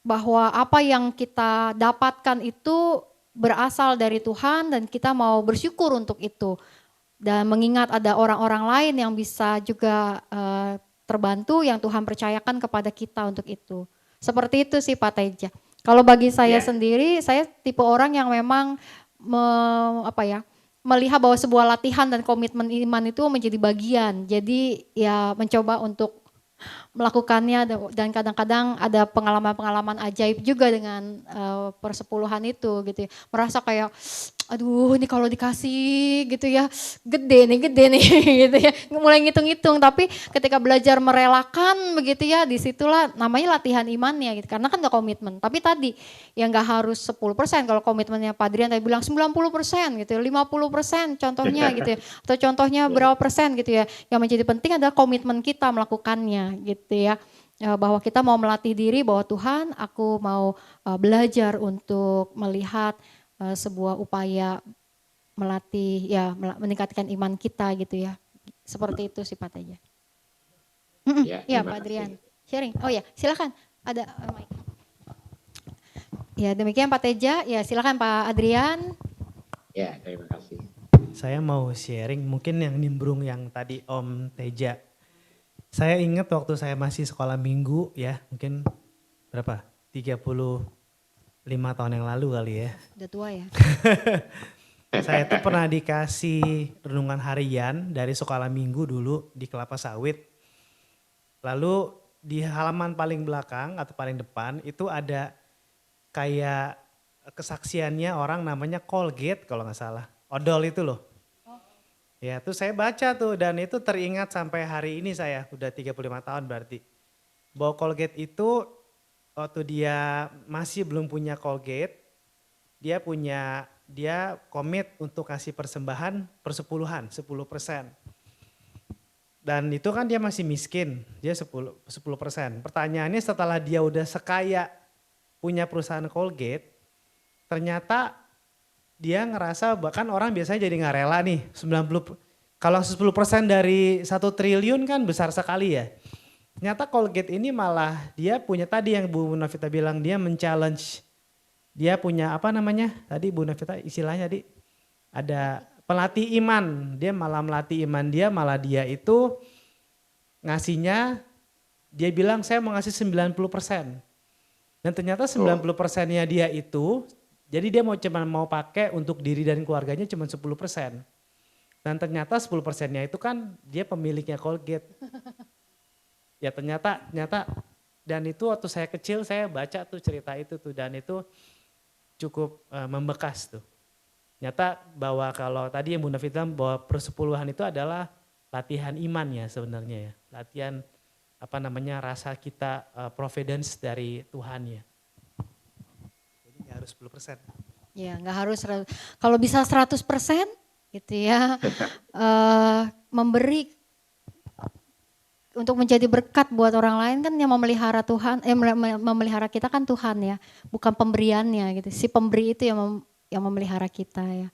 bahwa apa yang kita dapatkan itu berasal dari Tuhan dan kita mau bersyukur untuk itu. Dan mengingat ada orang-orang lain yang bisa juga terbantu yang Tuhan percayakan kepada kita untuk itu. Seperti itu sih Pak Teja. Kalau bagi saya sendiri, saya tipe orang yang memang melihat bahwa sebuah latihan dan komitmen iman itu menjadi bagian. Jadi ya mencoba untuk melakukannya dan kadang-kadang ada pengalaman-pengalaman ajaib juga dengan persepuluhan itu gitu ya. Merasa kayak aduh ini kalau dikasih gitu ya gede nih gitu ya. Mulai ngitung-ngitung tapi ketika belajar merelakan begitu ya disitulah namanya latihan imannya gitu. Karena kan udah komitmen. Tapi tadi ya nggak harus 10%, kalau komitmennya Pak Adrian tadi bilang 90% gitu ya, 50% contohnya gitu ya. Atau contohnya berapa persen gitu ya. Yang menjadi penting adalah komitmen kita melakukannya gitu ya. Bahwa kita mau melatih diri bahwa Tuhan aku mau belajar untuk melihat sebuah upaya melatih ya meningkatkan iman kita gitu ya. Seperti itu sifatnya. Ya, Ya terima Pak kasih. Adrian, sharing. Oh ya silakan ada mic. Ya demikian Pak Teja, ya silakan Pak Adrian. Ya, terima kasih. Saya mau sharing mungkin yang nimbrung yang tadi Om Teja. Saya ingat waktu saya masih sekolah minggu ya, mungkin berapa? 35 tahun yang lalu kali ya. Udah tua ya. Saya tuh pernah dikasih renungan harian dari sekolah minggu dulu di Kelapa Sawit. Lalu di halaman paling belakang atau paling depan itu ada kayak kesaksiannya orang namanya Colgate kalau nggak salah. Odol itu loh. Ya tuh saya baca tuh dan itu teringat sampai hari ini saya udah 35 tahun berarti. Bahwa Colgate itu waktu dia masih belum punya Colgate, dia komit untuk kasih persembahan persepuluhan 10%. Dan itu kan dia masih miskin, dia 10%. Pertanyaannya setelah dia udah sekaya punya perusahaan Colgate, ternyata dia ngerasa bahkan orang biasanya jadi nggak rela nih kalau 10% dari 1 triliun kan besar sekali ya. Ternyata Colgate ini malah dia punya tadi yang Bu Navita bilang dia men-challenge. Dia punya apa namanya tadi Bu Navita istilahnya tadi ada pelatih iman. Dia malah melatih iman dia malah dia itu ngasihnya dia bilang saya mau ngasih 90%. Dan ternyata 90%-nya dia itu jadi dia cuma mau pakai untuk diri dan keluarganya cuma 10%. Dan ternyata 10%-nya itu kan dia pemiliknya Colgate. Ya ternyata dan itu waktu saya kecil saya baca tuh cerita itu tuh dan itu cukup membekas tuh. Ternyata bahwa kalau tadi yang Bu Navita bilang bahwa persepuluhan itu adalah latihan iman ya sebenarnya ya. Latihan apa namanya rasa kita providence dari Tuhan ya. Jadi nggak harus 10%. Ya nggak harus, kalau bisa 100% gitu ya. Memberi untuk menjadi berkat buat orang lain kan yang memelihara Tuhan, memelihara kita kan Tuhan ya. Bukan pemberiannya gitu. Si pemberi itu yang memelihara kita ya.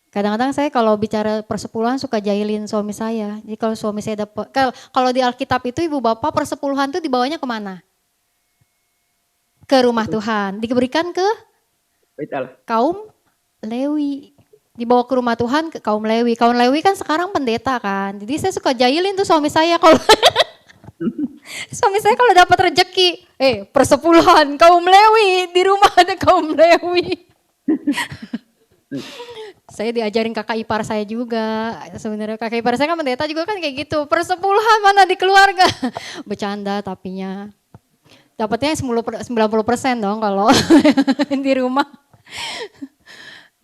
Kadang-kadang saya kalau bicara persepuluhan suka jahilin suami saya. Jadi kalau suami saya dapat, kalau di Alkitab itu ibu bapak persepuluhan itu dibawanya kemana? Ke rumah Tuhan. Diberikan ke kaum Lewi. Dibawa ke rumah Tuhan ke kaum Lewi. Kaum Lewi kan sekarang pendeta kan. Jadi saya suka jahilin tuh suami saya kalau suami saya kalau dapat rezeki, persepuluhan kaum Lewi, di rumah ada kaum Lewi. Saya diajarin kakak ipar saya juga. Sebenarnya kakak ipar saya kan pendeta juga kan kayak gitu. Persepuluhan mana di keluarga? Bercanda tapinya. Dapatnya 90% dong kalau di rumah.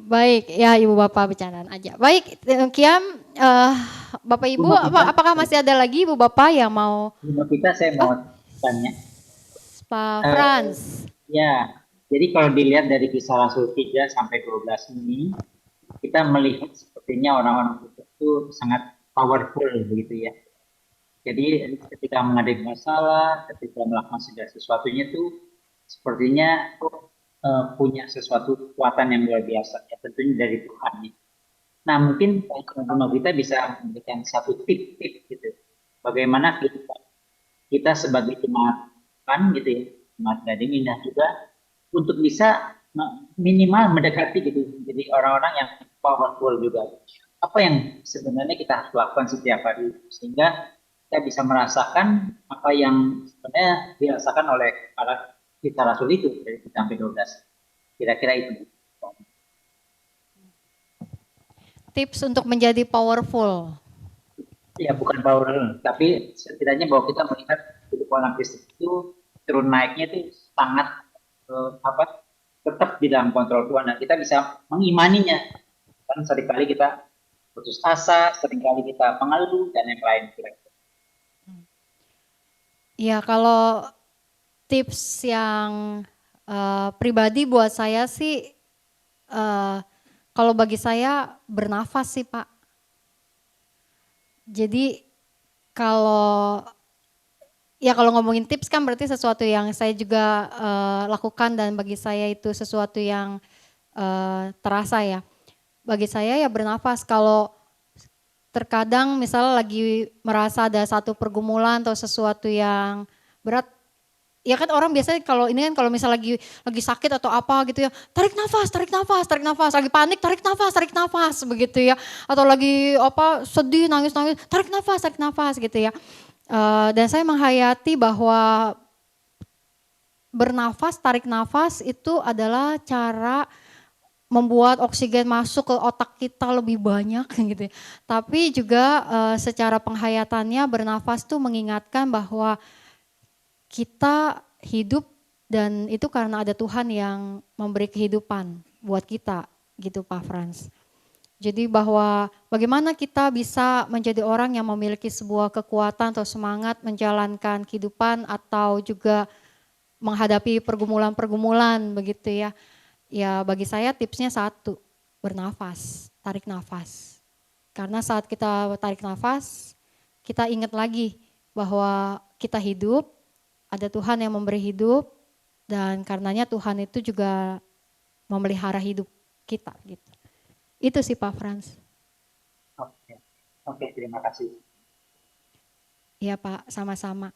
Baik, ya Ibu Bapak bercandaan aja. Baik, Kiam, Bapak Ibu, apakah masih ada lagi Ibu Bapak yang mau? Kita saya mau tanya. Pak Frans. Ya, jadi kalau dilihat dari Kisah Rasul 3 sampai 12 ini, kita melihat sepertinya orang-orang itu sangat powerful begitu ya. Jadi ketika menghadapi masalah, ketika melakukan segala sesuatunya itu sepertinya punya sesuatu kekuatan yang luar biasa, ya tentunya dari Tuhan. Ya. Nah mungkin teman-teman kita bisa memberikan satu tip-tip gitu, bagaimana kita sebagai jemaat Tuhan gitu ya, jemaat Gading Indah juga untuk bisa minimal mendekati gitu, jadi orang-orang yang powerful juga. Apa yang sebenarnya kita harus lakukan setiap hari sehingga kita bisa merasakan apa yang sebenarnya dirasakan oleh para Kisah Rasul itu dari sampai 12. Kira-kira itu. Tips untuk menjadi powerful. Ya bukan power, tapi setidaknya bahwa kita melihat hidup orang Kristen itu turun naiknya itu sangat tetap di dalam kontrol Tuhan dan kita bisa mengimaninya. Kan seringkali kita putus asa, seringkali kita mengeluh dan yang lain kira-kira. Ya kalau tips yang pribadi buat saya sih, kalau bagi saya bernafas sih Pak. Jadi kalau ngomongin tips kan berarti sesuatu yang saya juga lakukan dan bagi saya itu sesuatu yang terasa ya. Bagi saya ya bernafas. Kalau terkadang misalnya lagi merasa ada satu pergumulan atau sesuatu yang berat, ya kan orang biasanya kalau ini kan kalau misalnya lagi sakit atau apa gitu ya, tarik nafas, lagi panik tarik nafas begitu ya, atau lagi apa sedih nangis, tarik nafas gitu ya. Dan saya menghayati bahwa bernafas, tarik nafas itu adalah cara membuat oksigen masuk ke otak kita lebih banyak gitu ya. Tapi juga secara penghayatannya bernafas tuh mengingatkan bahwa kita hidup dan itu karena ada Tuhan yang memberi kehidupan buat kita gitu Pak Frans. Jadi bahwa bagaimana kita bisa menjadi orang yang memiliki sebuah kekuatan atau semangat menjalankan kehidupan atau juga menghadapi pergumulan-pergumulan begitu ya. Ya bagi saya tipsnya satu, bernafas, tarik nafas. Karena saat kita tarik nafas, kita ingat lagi bahwa kita hidup, ada Tuhan yang memberi hidup dan karenanya Tuhan itu juga memelihara hidup kita gitu. Itu sih Pak Frans. Oke, terima kasih. Iya Pak, sama-sama.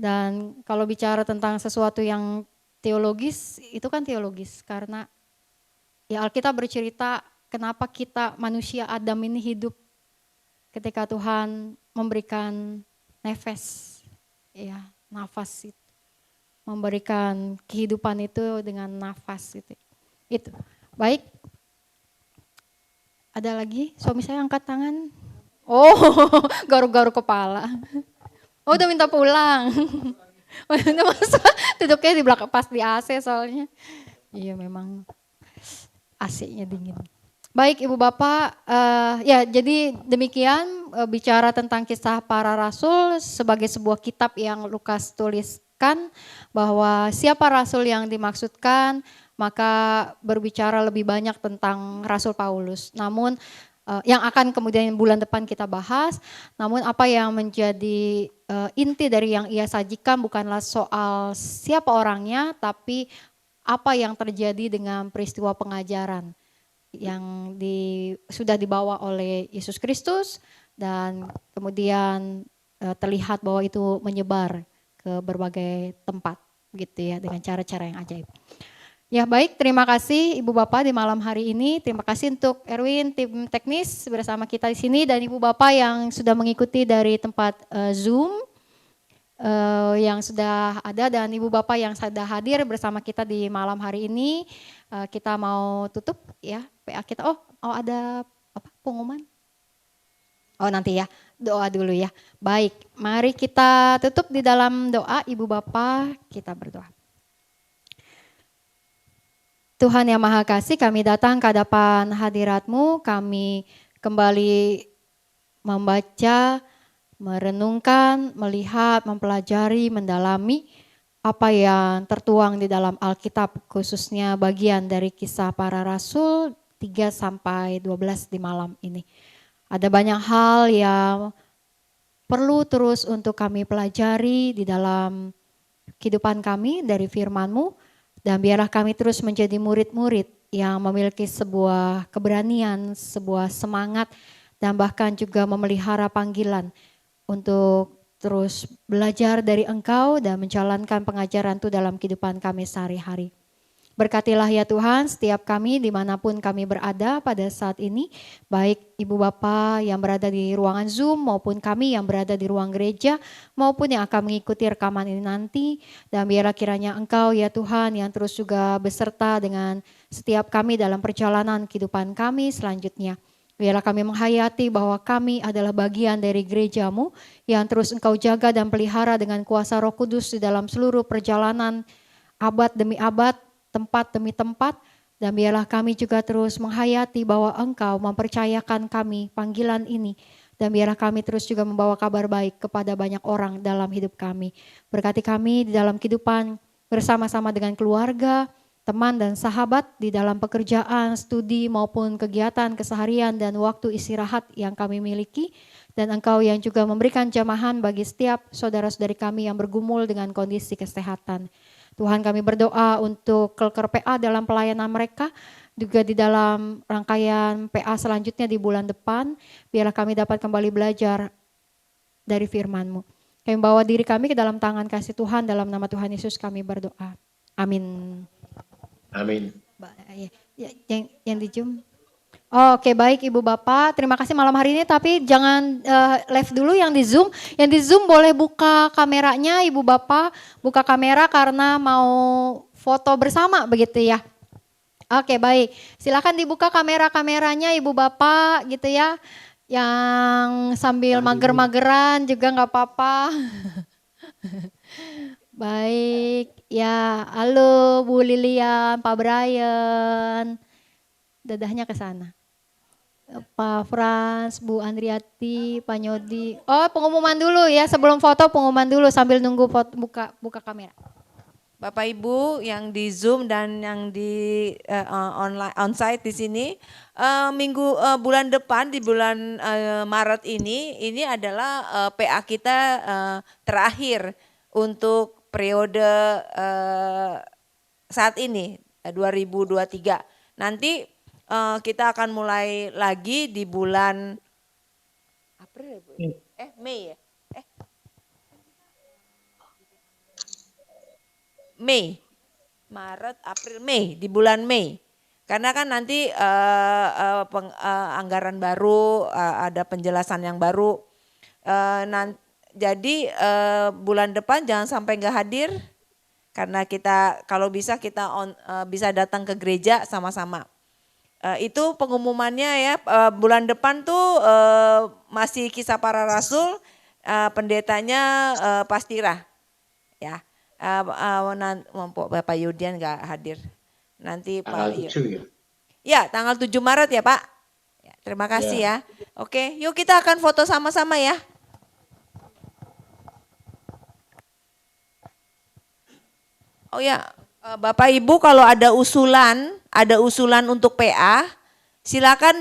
Dan kalau bicara tentang sesuatu yang teologis, itu kan teologis karena ya Alkitab bercerita kenapa kita manusia Adam ini hidup ketika Tuhan memberikan nefes, ya nafas itu, memberikan kehidupan itu dengan nafas gitu. Itu baik. Ada lagi? Suami saya angkat tangan. Oh, garuk-garuk kepala. Oh, udah minta pulang. Masa duduknya di belakang pas di AC soalnya. Iya memang AC-nya dingin. Baik Ibu Bapak, ya jadi demikian bicara tentang kisah para rasul sebagai sebuah kitab yang Lukas tuliskan bahwa siapa rasul yang dimaksudkan, maka berbicara lebih banyak tentang Rasul Paulus. Namun yang akan kemudian bulan depan kita bahas, namun apa yang menjadi inti dari yang ia sajikan bukanlah soal siapa orangnya, tapi apa yang terjadi dengan peristiwa pengajaran yang sudah dibawa oleh Yesus Kristus dan kemudian terlihat bahwa itu menyebar ke berbagai tempat gitu ya dengan cara-cara yang ajaib. Ya baik, terima kasih Ibu Bapak di malam hari ini. Terima kasih untuk Erwin, tim teknis bersama kita di sini dan Ibu Bapak yang sudah mengikuti dari tempat Zoom yang sudah ada dan Ibu Bapak yang sudah hadir bersama kita di malam hari ini. Kita mau tutup ya PA kita. Oh ada apa pengumuman? Oh nanti ya, doa dulu ya. Baik, mari kita tutup di dalam doa. Ibu Bapak, kita berdoa. Tuhan yang Maha Kasih, kami datang ke hadapan hadirat-Mu, kami kembali membaca, merenungkan, melihat, mempelajari, mendalami apa yang tertuang di dalam Alkitab, khususnya bagian dari kisah para rasul 3-12 di malam ini. Ada banyak hal yang perlu terus untuk kami pelajari di dalam kehidupan kami dari firman-Mu. Dan biarlah kami terus menjadi murid-murid yang memiliki sebuah keberanian, sebuah semangat, dan bahkan juga memelihara panggilan untuk terus belajar dari Engkau dan menjalankan pengajaran itu dalam kehidupan kami sehari-hari. Berkatilah ya Tuhan setiap kami dimanapun kami berada pada saat ini, baik Ibu Bapa yang berada di ruangan Zoom maupun kami yang berada di ruang gereja maupun yang akan mengikuti rekaman ini nanti. Dan biarlah kiranya Engkau ya Tuhan yang terus juga beserta dengan setiap kami dalam perjalanan kehidupan kami selanjutnya. Biarlah kami menghayati bahwa kami adalah bagian dari gereja-Mu yang terus Engkau jaga dan pelihara dengan kuasa Roh Kudus di dalam seluruh perjalanan abad demi abad, tempat demi tempat. Dan biarlah kami juga terus menghayati bahwa Engkau mempercayakan kami panggilan ini. Dan biarlah kami terus juga membawa kabar baik kepada banyak orang dalam hidup kami. Berkati kami di dalam kehidupan bersama-sama dengan keluarga, teman dan sahabat, di dalam pekerjaan, studi maupun kegiatan keseharian dan waktu istirahat yang kami miliki. Dan Engkau yang juga memberikan jamahan bagi setiap saudara-saudari kami yang bergumul dengan kondisi kesehatan. Tuhan, kami berdoa untuk Kelker PA dalam pelayanan mereka, juga di dalam rangkaian PA selanjutnya di bulan depan. Biarlah kami dapat kembali belajar dari firman-Mu. Kami bawa diri kami ke dalam tangan kasih Tuhan, dalam nama Tuhan Yesus kami berdoa. Amin. Amin. Yang di Zoom. Oke, baik Ibu Bapak, terima kasih malam hari ini, tapi jangan live dulu yang di Zoom. Yang di Zoom boleh buka kameranya Ibu Bapak, buka kamera karena mau foto bersama begitu ya. Oke, baik, silakan dibuka kameranya Ibu Bapak gitu ya. Yang sambil mager-mageran juga nggak apa-apa. Baik, ya halo Bu Lilian, Pak Brian. Dadahnya ke sana. Pak Frans, Bu Andriati, Pak Nyodi. Oh, pengumuman dulu ya, sebelum foto pengumuman dulu sambil nunggu foto, buka kamera. Bapak Ibu yang di Zoom dan yang di online onsite di sini, bulan depan di bulan Maret ini adalah PA kita terakhir untuk periode saat ini 2023. Nanti kita akan mulai lagi di bulan April ya Bu? Mei ya? Mei, Maret, April, Mei, di bulan Mei. Karena kan nanti anggaran baru, ada penjelasan yang baru. Jadi bulan depan jangan sampai nggak hadir, karena kita kalau bisa kita bisa datang ke gereja sama-sama. Itu pengumumannya ya, bulan depan tuh masih Kisah Para Rasul, pendetanya Pastira ya. Bapak Yudian nggak hadir. Nanti Tanggal Pak 7 ya? Ya, tanggal 7 Maret ya Pak. Ya, terima kasih ya. Oke, yuk kita akan foto sama-sama ya. Oh ya, Bapak Ibu kalau ada usulan untuk PA, silakan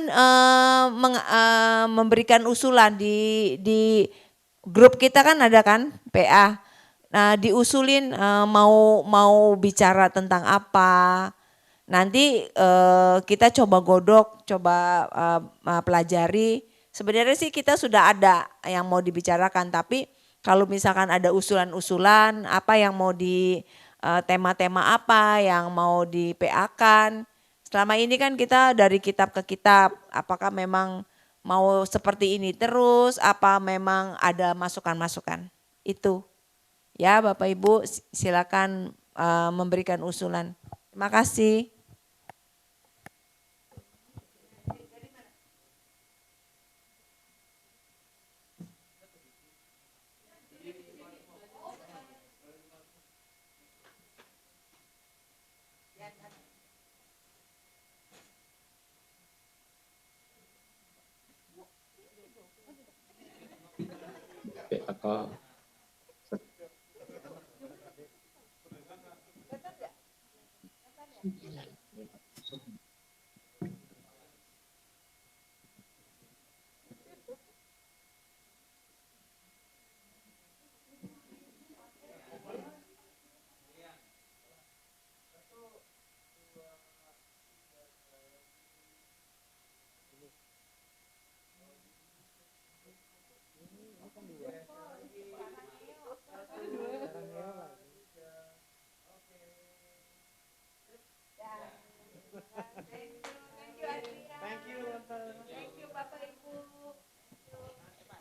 memberikan usulan di grup kita kan ada kan PA. Nah, diusulin mau bicara tentang apa. Nanti kita coba godok, coba pelajari. Sebenarnya sih kita sudah ada yang mau dibicarakan, tapi kalau misalkan ada usulan-usulan apa yang mau tema-tema apa yang mau di PA-kan. Selama ini kan kita dari kitab ke kitab, apakah memang mau seperti ini terus, apa memang ada masukan-masukan. Itu. Ya Bapak Ibu silakan memberikan usulan. Terima kasih. Atau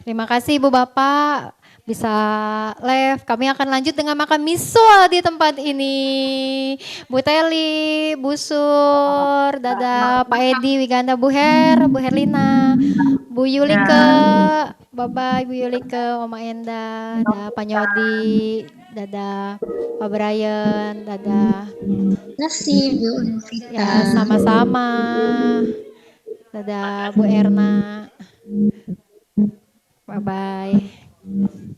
Terima kasih Ibu Bapak. bisa live. Kami akan lanjut dengan makan miso di tempat ini. Bu Teli, Bu Sur, dadah Pak Edi, Wiganda, Bu Herlina, Bu Yulike, bye-bye Bu Yulike, Mama Enda, dadah Pak Nyodi, dadah Pak Brian, dadah. Kasih Bu Ya, Vita. sama-sama. Dadah Bu Erna. Bye-bye.